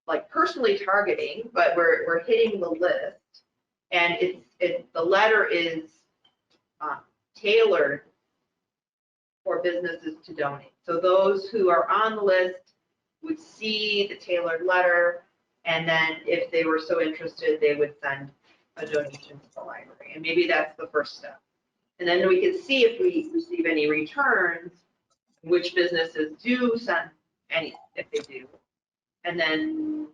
like personally targeting, but we're hitting the list, and the letter is tailored for businesses to donate. So those who are on the list would see the tailored letter, and then if they were so interested, they would send a donation to the library. And maybe that's the first step. And then we can see if we receive any returns, which businesses do send any, if they do. And then,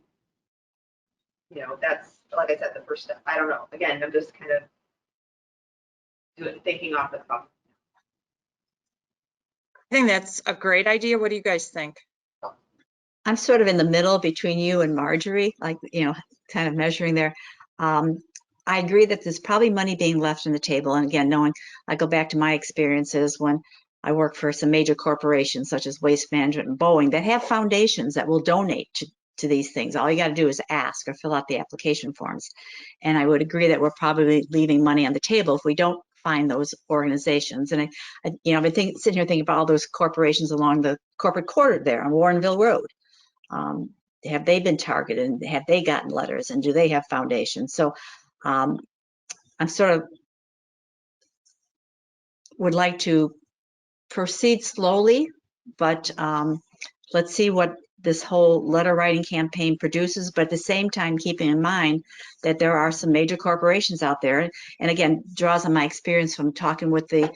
you know, that's, like I said, the first step. I don't know. Again, I'm just kind of thinking off the cuff. I think that's a great idea. What do you guys think? I'm sort of in the middle between you and Marjorie, like, you know, kind of measuring there. I agree that there's probably money being left on the table. And again, knowing, I go back to my experiences when I work for some major corporations such as Waste Management and Boeing that have foundations that will donate to these things. All you got to do is ask or fill out the application forms. And I would agree that we're probably leaving money on the table if we don't find those organizations. And I you know, I've been sitting here thinking about all those corporations along the corporate corridor there on Warrenville Road. Have they been targeted? Have they gotten letters? And do they have foundations? So I'm sort of would like to proceed slowly, but let's see what this whole letter writing campaign produces. But at the same time, keeping in mind that there are some major corporations out there, and again, draws on my experience from talking with the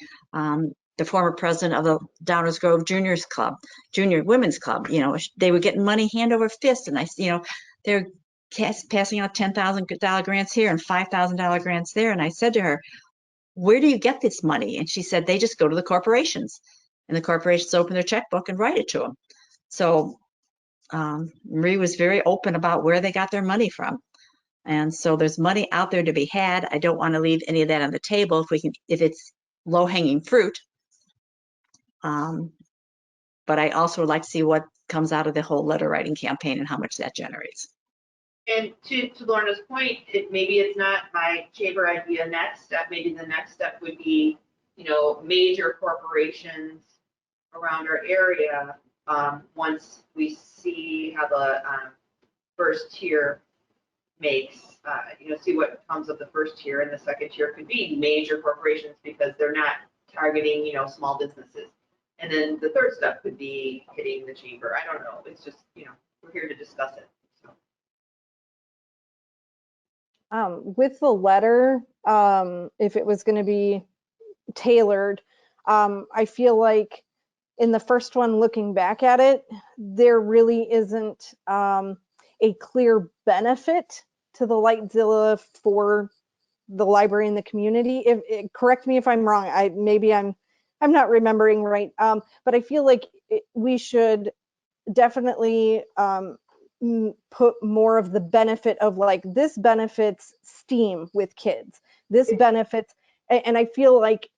former president of the Downers Grove Juniors Club, Junior Women's Club. You know, they were getting money hand over fist, and you know, they're passing out $10,000 grants here and $5,000 grants there. And I said to her, where do you get this money? And she said, they just go to the corporations, and the corporations open their checkbook and write it to them. So Marie was very open about where they got their money from. And so there's money out there to be had. I don't want to leave any of that on the table if it's low hanging fruit. But I also would like to see what comes out of the whole letter writing campaign and how much that generates. And to Lorna's point, maybe it's not my chamber idea next step. Maybe the next step would be, you know, major corporations around our area. Once we see how the first tier makes, you know, see what comes of the first tier, and the second tier could be major corporations because they're not targeting, you know, small businesses. And then the third step could be hitting the chamber. I don't know. It's just, you know, we're here to discuss it. So. With the letter, if it was going to be tailored, I feel like in the first one, looking back at it, there really isn't a clear benefit to the Lightzilla for the library and the community. Correct me if I'm wrong. Maybe I'm not remembering right. But I feel like we should definitely put more of the benefit of like, this benefits STEAM with kids. This benefits, and I feel like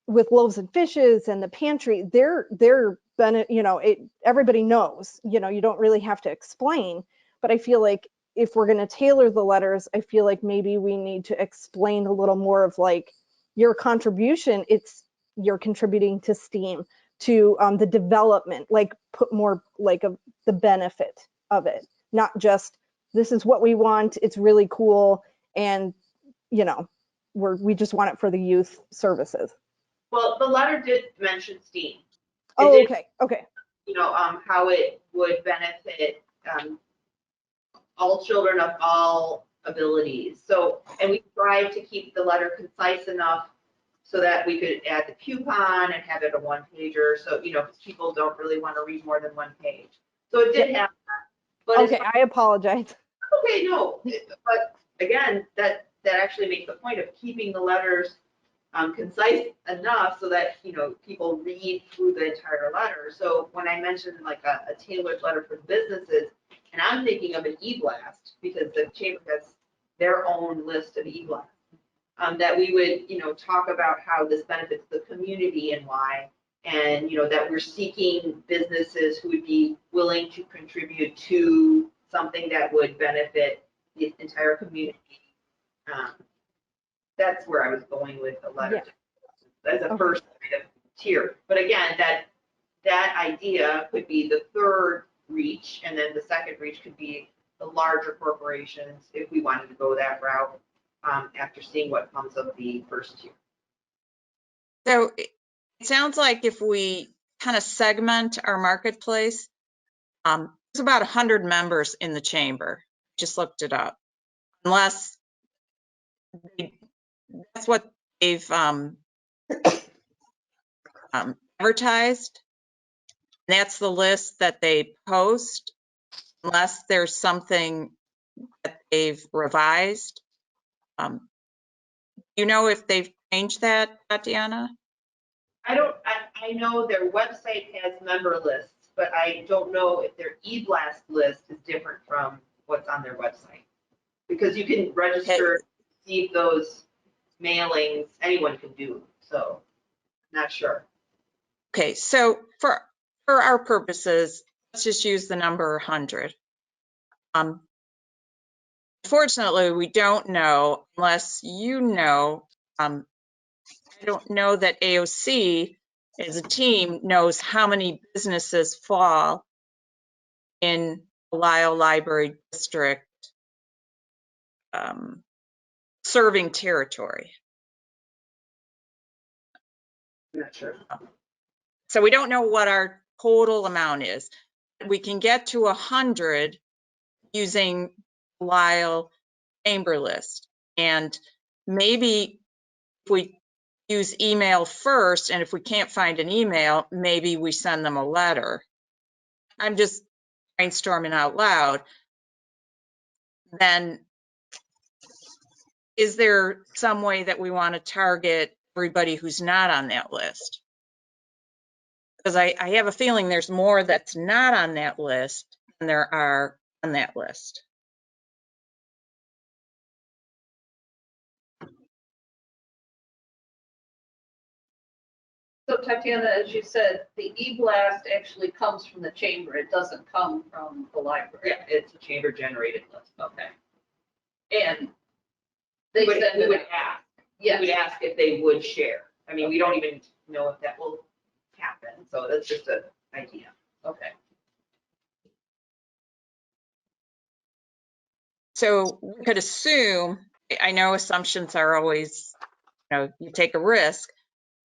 with Loaves and Fishes and the pantry, they're you know, everybody knows, you know, you don't really have to explain. But I feel like if we're going to tailor the letters, I feel like maybe we need to explain a little more of like your contribution. You're contributing to STEAM, to the development, like put more like the benefit of it, not just this is what we want, it's really cool, and you know, we just want it for the youth services. Well, the letter did mention STEAM. Oh, okay, okay. You know, how it would benefit all children of all abilities. So, and we tried to keep the letter concise enough so that we could add the coupon and have it a one-pager. So, you know, people don't really want to read more than one page. So it did have that. But okay, I apologize. Okay, no, but again, that actually makes the point of keeping the letters concise enough so that, you know, people read through the entire letter. So when I mentioned like a tailored letter for businesses, and I'm thinking of an e-blast because the chamber has their own list of e-blasts, that we would, you know, talk about how this benefits the community and why, and, you know, that we're seeking businesses who would be willing to contribute to something that would benefit the entire community. That's where I was going with the letter, as a first kind of tier. But again, that idea could be the third reach, and then the second reach could be the larger corporations if we wanted to go that route after seeing what comes of the first tier. So it sounds like if we kind of segment our marketplace, there's about 100 members in the chamber. Just looked it up. Unless that's what they've advertised. That's the list that they post, unless there's something that they've revised. You know if they've changed that, Tatiana? I know their website has member lists, but I don't know if their e-blast list is different from what's on their website. Because you can register, receive those mailings, anyone can do, so not sure. Okay, so for our purposes, let's just use the number 100. Fortunately, we don't know, unless you know, I don't know that AOC as a team knows how many businesses fall in the Lisle Library District serving territory. I'm not sure. So we don't know what our total amount is. We can get to 100 using Lisle chamber list. And maybe if we use email first, and if we can't find an email, maybe we send them a letter. I'm just brainstorming out loud. Then is there some way that we want to target everybody who's not on that list? Because I have a feeling there's more that's not on that list than there are on that list. So Tatiana, as you said, the e-blast actually comes from the chamber. It doesn't come from the library. Yeah, it's a chamber generated list. Okay. And they We send would it, ask, yes. we would ask if they would share. I mean, we don't even know if that will happen, so that's just an idea. Okay. So we could assume, I know assumptions are always, you take a risk,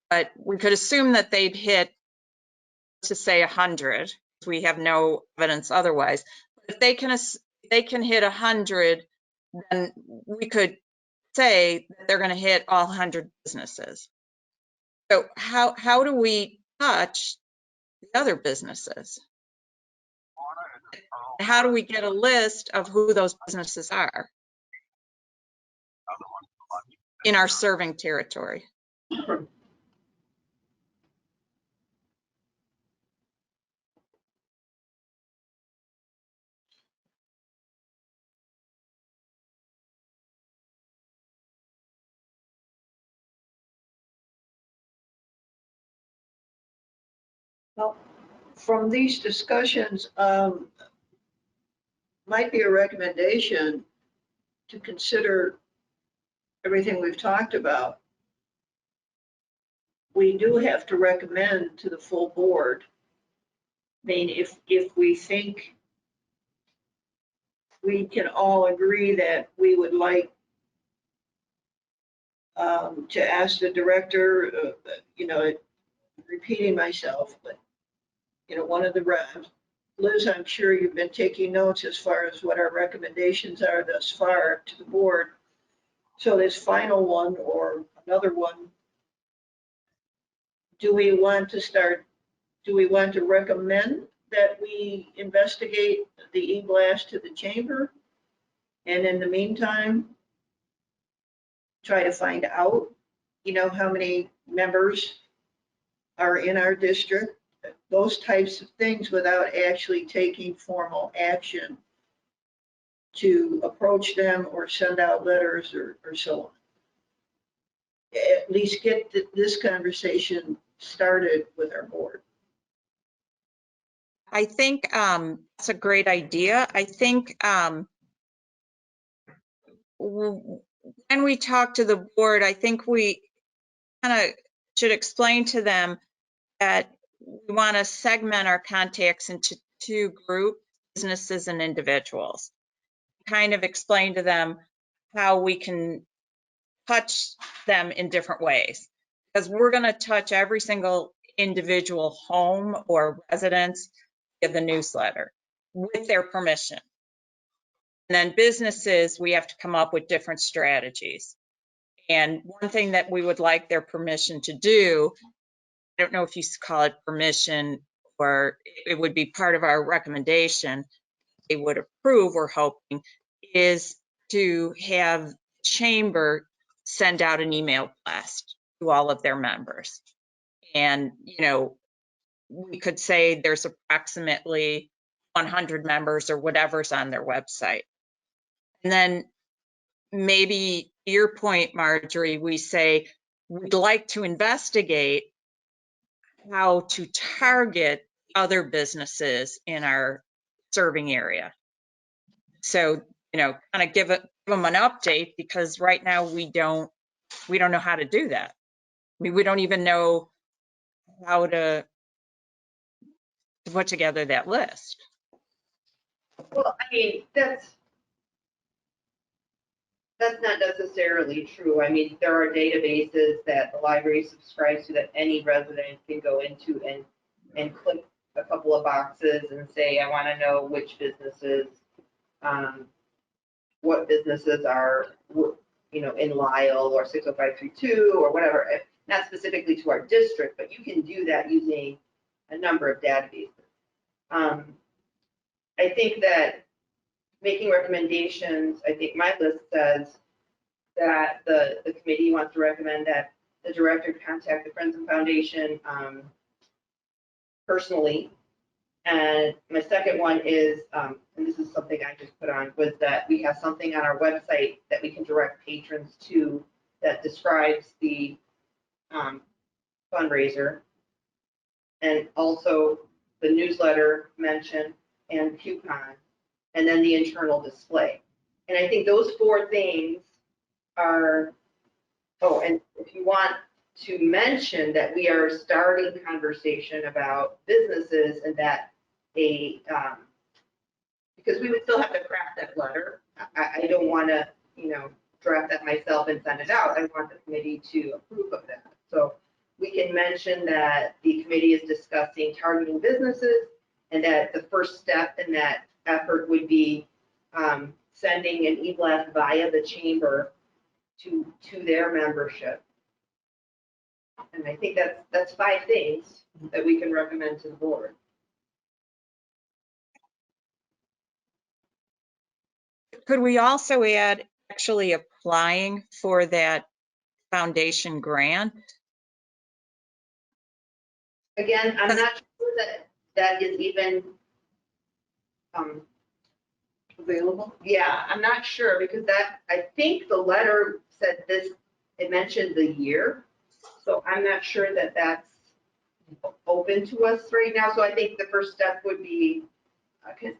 but we could assume that they'd hit, to say 100. We have no evidence otherwise. If they can hit 100, then we could say that they're going to hit all 100 businesses. So how do we touch the other businesses? How do we get a list of who those businesses are in our serving territory? Well, from these discussions, might be a recommendation to consider everything we've talked about. We do have to recommend to the full board. I mean, if we think we can all agree that we would like to ask the director, repeating myself, but, one of the reps, Liz, I'm sure you've been taking notes as far as what our recommendations are thus far to the board. So this final one or another one, do we want to recommend that we investigate the e-blast to the chamber? And in the meantime, try to find out, how many members are in our district, those types of things, without actually taking formal action to approach them or send out letters or so on. At least get this conversation started with our board. I think that's a great idea. I think when we talk to the board, I think we kind of should explain to them that we want to segment our contacts into two groups, businesses and individuals. Kind of explain to them how we can touch them in different ways. Because we're going to touch every single individual home or residence via the newsletter. with their permission. And then businesses, we have to come up with different strategies. And one thing that we would like their permission to do, I don't know if you call it permission or it would be part of our recommendation, they would approve, we're hoping, is to have chamber send out an email blast to all of their members. And, you know, we could say there's approximately 100 members or whatever's on their website. And then maybe your point, Marjorie, we say, we'd like to investigate how to target other businesses in our serving area. So, you know, kind of give them an update, because right now we don't know how to do that. I mean, we don't even know how to put together that list. Well, I mean, that's not necessarily true. I mean, there are databases that the library subscribes to that any resident can go into and click a couple of boxes and say, I want to know which businesses, what businesses are, you know, in Lisle or 60532 or whatever, not specifically to our district, but you can do that using a number of databases. I think that making recommendations, I think my list says that the committee wants to recommend that the director contact the Friends and Foundation personally. And my second one is, and this is something I just put on, was that we have something on our website that we can direct patrons to that describes the fundraiser. And also the newsletter mention and coupon, and then the internal display. And I think those four things are, oh, and if you want to mention that we are starting conversation about businesses and that because we would still have to craft that letter. I don't want to, you know, draft that myself and send it out. I want the committee to approve of that. So we can mention that the committee is discussing targeting businesses and that the first step in that effort would be sending an e-blast via the chamber to their membership. And I think that's 5 things that we can recommend to the board. Could we also add actually applying for that foundation grant? Again, I'm not sure that is even, Available? yeah, I'm not sure because I think the letter said this, it mentioned the year. So I'm not sure that that's open to us right now. So I think the first step would be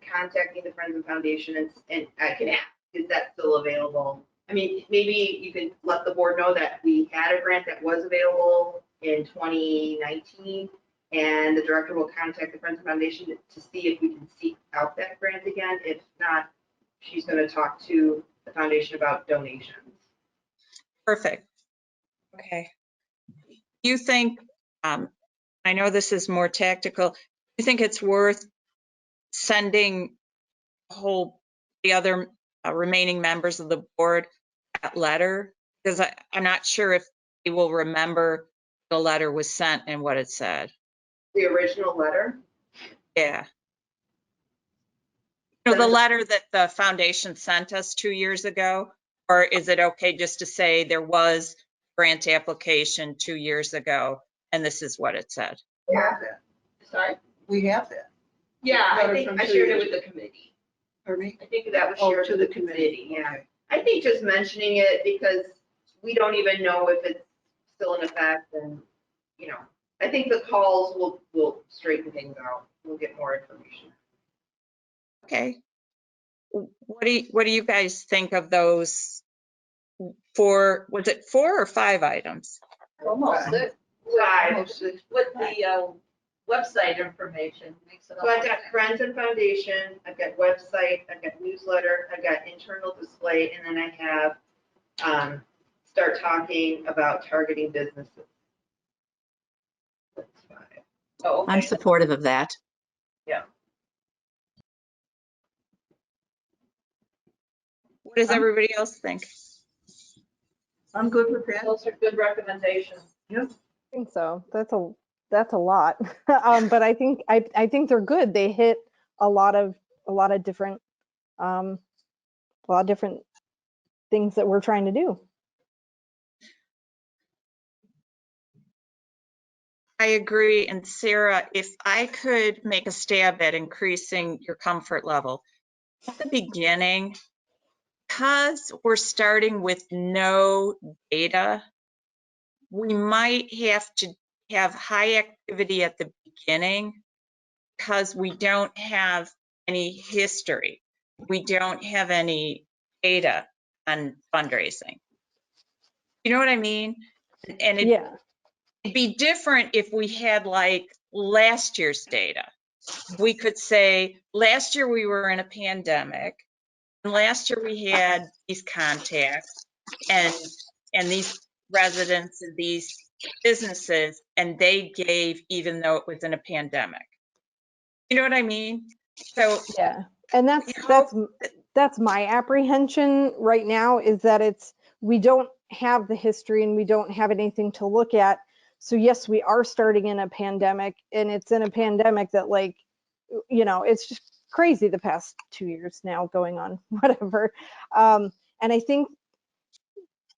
contacting the Friends and Foundation and I can ask, is that still available? I mean, maybe you can let the board know that we had a grant that was available in 2019 and the director will contact the Friends and Foundation to see if we can seek out that grant again. If not, she's going to talk to the foundation about donations. Perfect. Okay. Do you think, I know this is more tactical, do you think it's worth sending the other remaining members of the board that letter? Because I'm not sure if they will remember the letter was sent and what it said. The original letter? Yeah. You know, the letter that the foundation sent us 2 years ago, or is it okay just to say there was grant application 2 years ago and this is what it said? We have that. Sorry? We have that. Yeah, I Letter think from I 2 shared it years with the committee. Pardon me? I think that was Oh, shared to with the the committee, yeah. Okay. I think just mentioning it because we don't even know if it's still in effect and, you know, I think the calls will straighten things out. We'll get more information. Okay. What do you guys think of those was it 4 or 5 items? Almost six. Five. Almost 6. With the website information, makes it. So I've got Friends and Foundation, I've got website, I've got newsletter, I've got internal display, and then I have start talking about targeting businesses. That's 5. Oh, okay. I'm supportive of that. What does everybody else think? I'm good with that. Those are good recommendations. I think so. That's a lot. But I think they're good. They hit a lot of different things that we're trying to do. I agree. And Sarah, if I could make a stab at increasing your comfort level, at the beginning, because we're starting with no data, we might have to have high activity at the beginning because we don't have any history. We don't have any data on fundraising. You know what I mean? And it'd be different if we had like last year's data. We could say, last year we were in a pandemic, and last year we had these contacts and these residents and these businesses, and they gave even though it was in a pandemic. You know what I mean? So Yeah, and that's my apprehension right now, is that we don't have the history and we don't have anything to look at. So yes, we are starting in a pandemic, and it's in a pandemic that, like, you know, it's just crazy the past 2 years now going on, whatever. And I think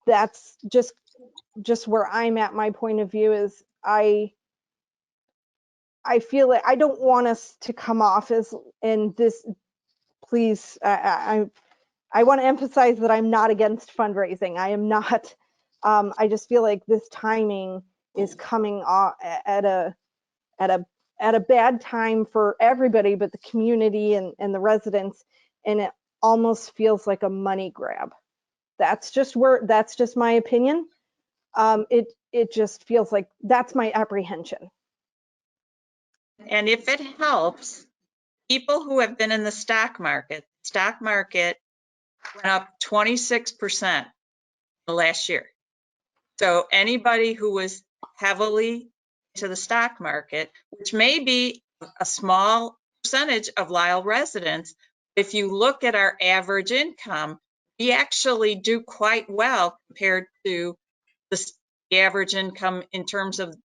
that's just where I'm at. My point of view is I feel like I don't want us to come off as, and this, please, I want to emphasize that I'm not against fundraising. I am not. I just feel like this timing is coming off at a bad time for everybody, but the community and the residents, and it almost feels like a money grab. That's just my opinion. It just feels like that's my apprehension. and if it helps, people who have been in the stock market went up 26% the last year. So anybody who was heavily into the stock market, which may be a small percentage of Lisle residents, if you look at our average income, we actually do quite well compared to the average income in terms of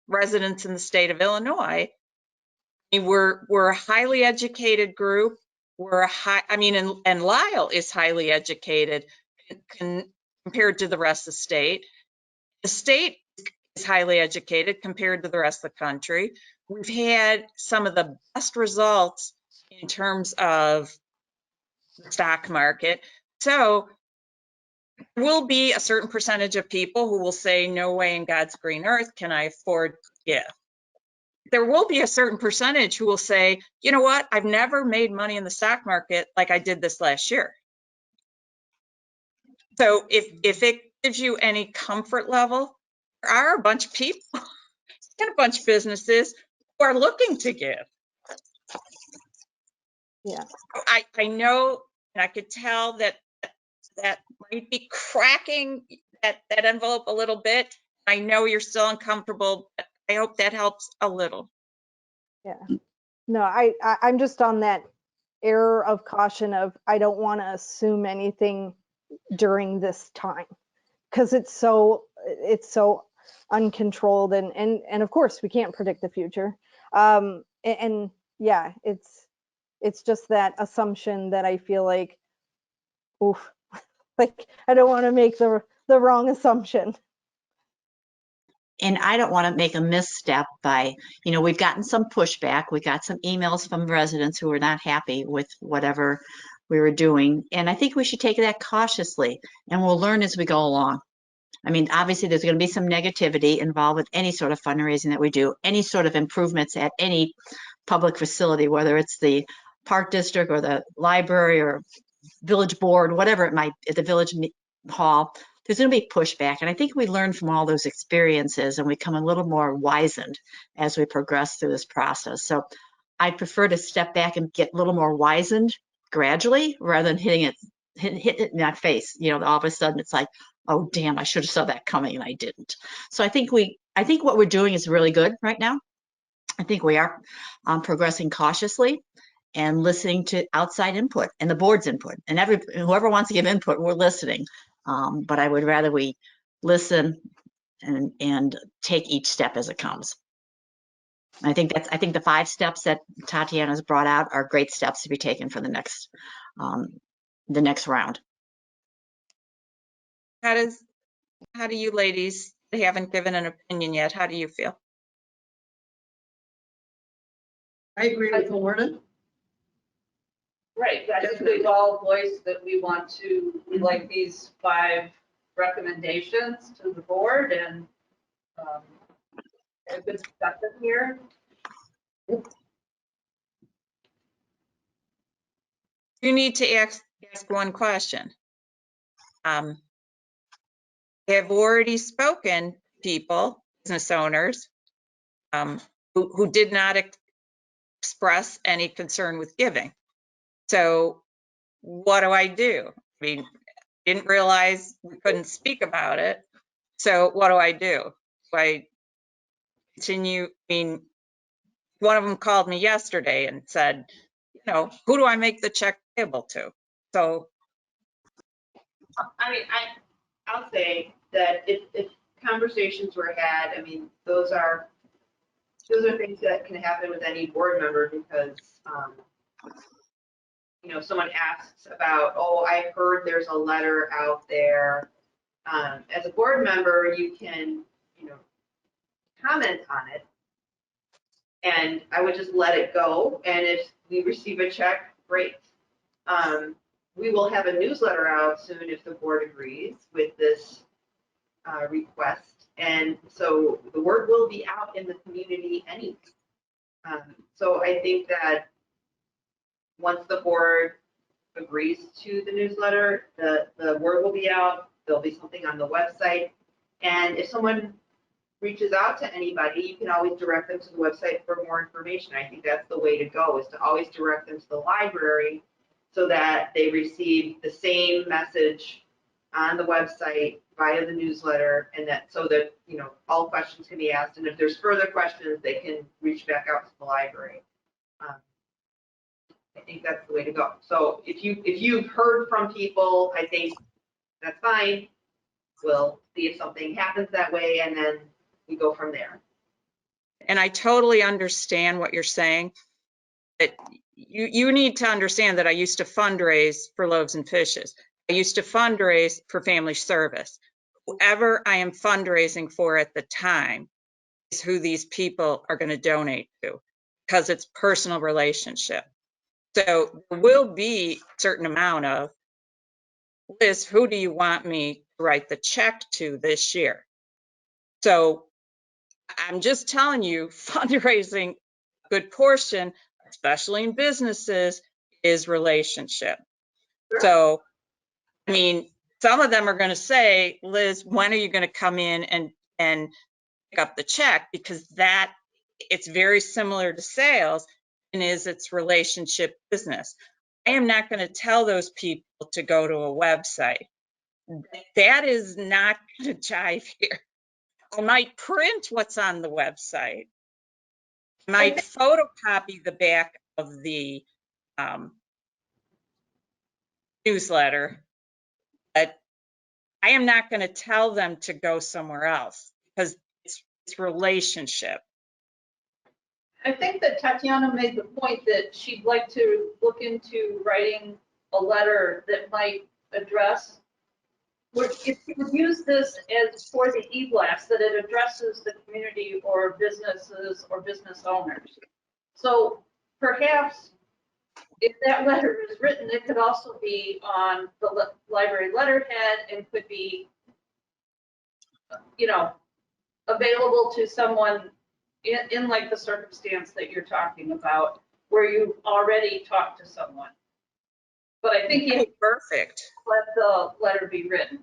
residents in the state of Illinois. I mean, we're a highly educated group. And Lisle is highly educated compared to the rest of the state. The state is highly educated compared to the rest of the country. We've had some of the best results in terms of the stock market. So there will be a certain percentage of people who will say, no way in God's green earth can I afford to give. There will be a certain percentage who will say, you know what, I've never made money in the stock market like I did this last year. So if it gives you any comfort level, there are a bunch of people and a bunch of businesses who are looking to give. Yeah. I know, and I could tell that might be cracking that envelope a little bit. I know you're still uncomfortable, but I hope that helps a little. Yeah. No, I'm just on that error of caution of, I don't want to assume anything during this time, because it's so uncontrolled, and of course we can't predict the future. And yeah, it's just that assumption that I feel like, oof, like I don't want to make the wrong assumption. And I don't want to make a misstep by, we've gotten some pushback. We got some emails from residents who were not happy with whatever we were doing. And I think we should take that cautiously, and we'll learn as we go along. I mean, obviously there's going to be some negativity involved with any sort of fundraising that we do, any sort of improvements at any public facility, whether it's the park district or the library or village board, whatever it might, at the village hall. There's going to be pushback. And I think we learn from all those experiences and we come a little more wizened as we progress through this process. So I prefer to step back and get a little more wizened gradually rather than hitting it in my face. All of a sudden it's like, oh, damn, I should have saw that coming and I didn't. So I think what we're doing is really good right now. I think we are progressing cautiously. and listening to outside input and the board's input, and whoever wants to give input, we're listening. But I would rather we listen and take each step as it comes. I think the 5 steps that Tatiana's brought out are great steps to be taken for the next round. How do you ladies, they haven't given an opinion yet, how do you feel? I agree with Lorna. Right, I think we've all voiced that we like these 5 recommendations to the board and a good discussion here. You need to ask one question. They have already spoken, people, business owners, who did not express any concern with giving. So what do? I mean, didn't realize we couldn't speak about it. So what do? Do I continue? I mean, one of them called me yesterday and said, who do I make the check payable to? So, I mean, I'll say that if conversations were had, I mean, those are things that can happen with any board member because, someone asks about, oh, I heard there's a letter out there. As a board member, you can, comment on it. And I would just let it go. And if we receive a check, great. We will have a newsletter out soon if the board agrees with this request. And so the word will be out in the community anyway. So I think that once the board agrees to the newsletter, the word will be out. There'll be something on the website. And if someone reaches out to anybody, you can always direct them to the website for more information. I think that's the way to go, is to always direct them to the library so that they receive the same message on the website via the newsletter, and that so that all questions can be asked, and if there's further questions, they can reach back out to the library. I think that's the way to go. So if you've heard from people, I think that's fine. We'll see if something happens that way, and then we go from there. and I totally understand what you're saying. But you need to understand that I used to fundraise for Loaves and Fishes. I used to fundraise for Family Service. Whoever I am fundraising for at the time is who these people are going to donate to, because it's personal relationship. So there will be a certain amount of, Liz, who do you want me to write the check to this year? So I'm just telling you, fundraising, a good portion, especially in businesses, is relationship. Sure. So, I mean, some of them are going to say, Liz, when are you going to come in and pick up the check? Because it's very similar to sales, and it's relationship business. I am not going to tell those people to go to a website. That is not going to jive here. I might print what's on the website. I might photocopy the back of the newsletter, but I am not going to tell them to go somewhere else because it's relationship. I think that Tatiana made the point that she'd like to look into writing a letter that might address, if you would use this as for the e-blast, that it addresses the community or businesses or business owners. So perhaps if that letter is written, it could also be on the library letterhead and could be, available to someone in like the circumstance that you're talking about, where you've already talked to someone. But I think you Perfect. let the letter be written.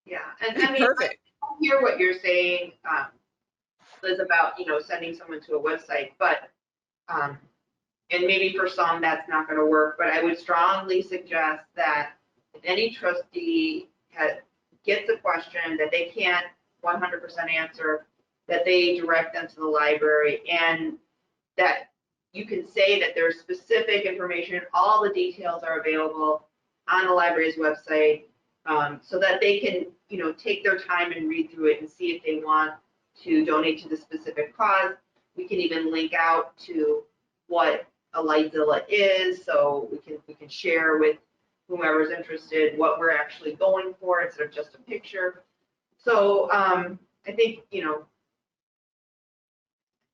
Yeah, and I mean, Perfect. I hear what you're saying, Liz, about, sending someone to a website, but, and maybe for some that's not going to work, but I would strongly suggest that if any trustee gets a question that they can't 100% answer, that they direct them to the library, and that you can say that there's specific information, all the details are available on the library's website, so that they can, take their time and read through it and see if they want to donate to the specific cause. We can even link out to what a Lightzilla is, so we can share with whomever's interested what we're actually going for instead of just a picture. So I think,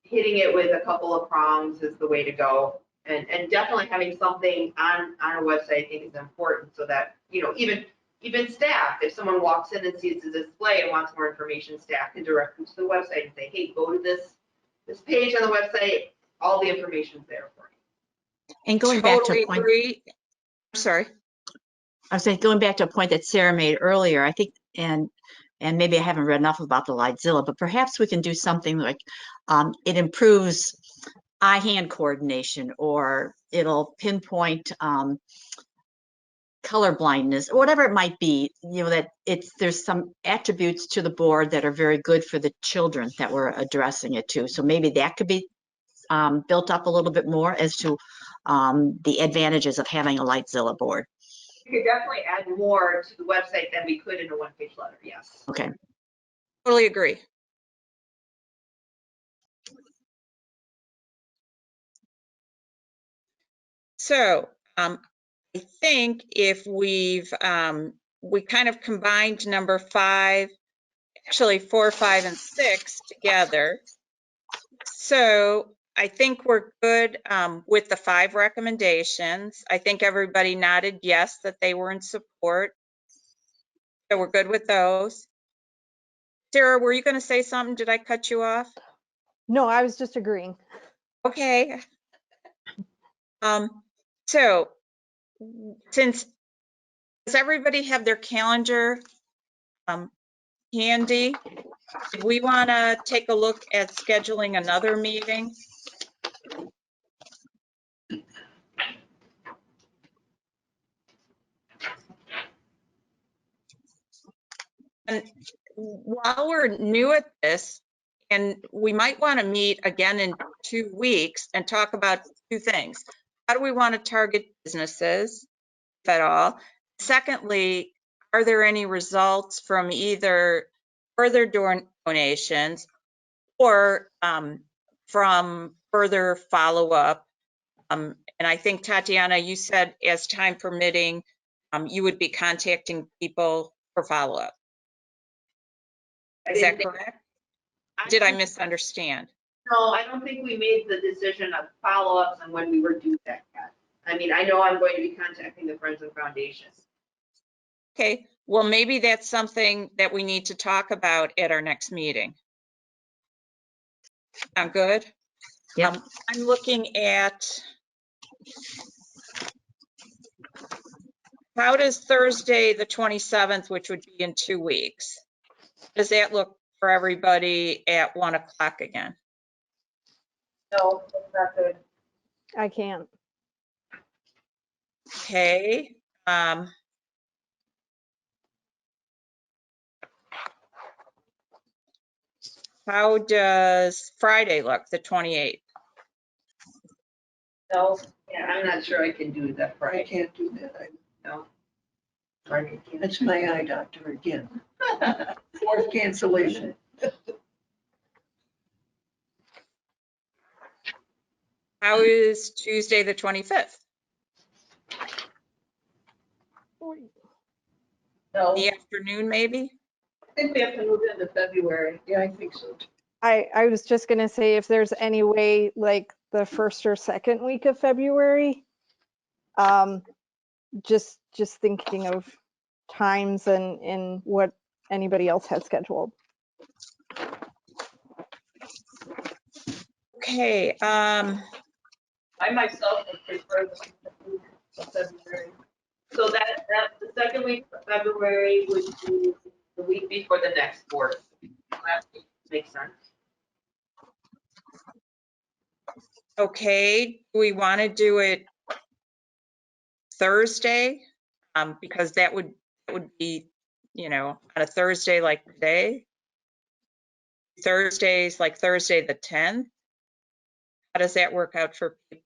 hitting it with a couple of prongs is the way to go. And definitely having something on our website, I think, is important, so that, even staff, if someone walks in and sees the display and wants more information, staff can direct them to the website and say, hey, go to this page on the website, all the information's there for you. And going back to Totally a point, agree. I'm sorry. I was saying, going back to a point that Sarah made earlier, I think, and maybe I haven't read enough about the Lightzilla, but perhaps we can do something like it improves eye-hand coordination, or it'll pinpoint color blindness, or whatever it might be, that there's some attributes to the board that are very good for the children that we're addressing it to. So maybe that could be built up a little bit more as to the advantages of having a Lightzilla board. You could definitely add more to the website than we could in a one-page letter, yes. Okay. Totally agree. So I think if we kind of combined number 5, actually 4, 5, and 6 together. So I think we're good with the 5 recommendations. I think everybody nodded yes, that they were in support. So we're good with those. Sarah, were you going to say something? Did I cut you off? No, I was just agreeing. Okay. So does everybody have their calendar handy? Do we want to take a look at scheduling another meeting? And while we're new at this, and we might want to meet again in 2 weeks and talk about 2 things. How do we want to target businesses, if at all? Secondly, are there any results from either further donations or from further follow-up? And I think, Tatiana, you said as time permitting, you would be contacting people for follow-up. Is that correct? Did I misunderstand? No, I don't think we made the decision of follow-ups and when we were due that yet. I mean, I know I'm going to be contacting the Friends and Foundation. Okay, well, maybe that's something that we need to talk about at our next meeting. Sound good? Yep. I'm looking at, how does Thursday, the 27th, which would be in 2 weeks, does that look for everybody at 1 o'clock again? No, that's not good. I can't. Okay. How does Friday look, the 28th? No, yeah, I'm not sure I can do that I Friday. can't do that. No. Friday can't. That's my eye doctor again. 4th cancellation. How is Tuesday, the 25th? No, The afternoon, maybe? I think we have to move into February. Yeah, I think so. I was just gonna say if there's any way like the 1st or 2nd week of February, just thinking of times and what anybody else has scheduled. Okay, I myself would prefer the second week of February. So that the second week of February would be the week before the next board. That makes sense. okay, do we want to do it Thursday? Because that would be, on a Thursday like today. Thursdays, like Thursday the 10th. How does that work out for people?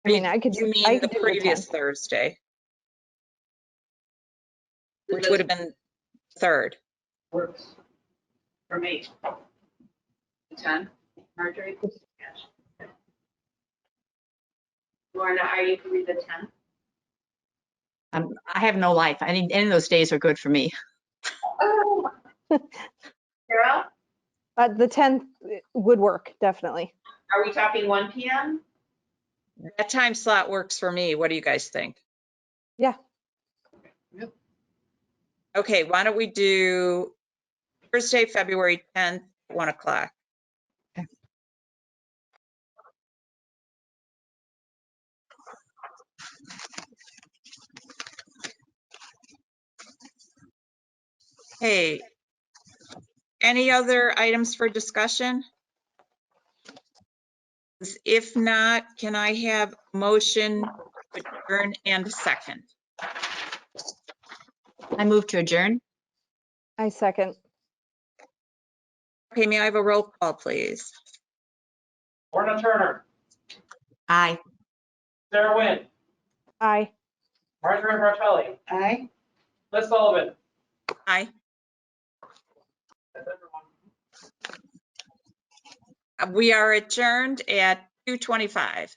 I mean, I could You do, mean I the could do the previous 10th. Thursday, which would have been 3rd. Works for me. 10, Marjorie? Yes. Lorna, are you free the 10th? I have no life. Any of those days are good for me. Oh. Carol, The 10th would work, definitely. are we talking 1 PM? That time slot works for me. What do you guys think? Yeah. Yep. Okay, why don't we do Thursday, February 10th, 1 o'clock? Hey, any other items for discussion? If not, can I have a motion to adjourn and a second? I move to adjourn. I second. Okay, may I have a roll call, please? Lorna Turner, Aye. Sarah Wynn, Aye. Marjorie Bartelli, Aye. Liz Sullivan. Aye. That's everyone. We are adjourned at 2:25.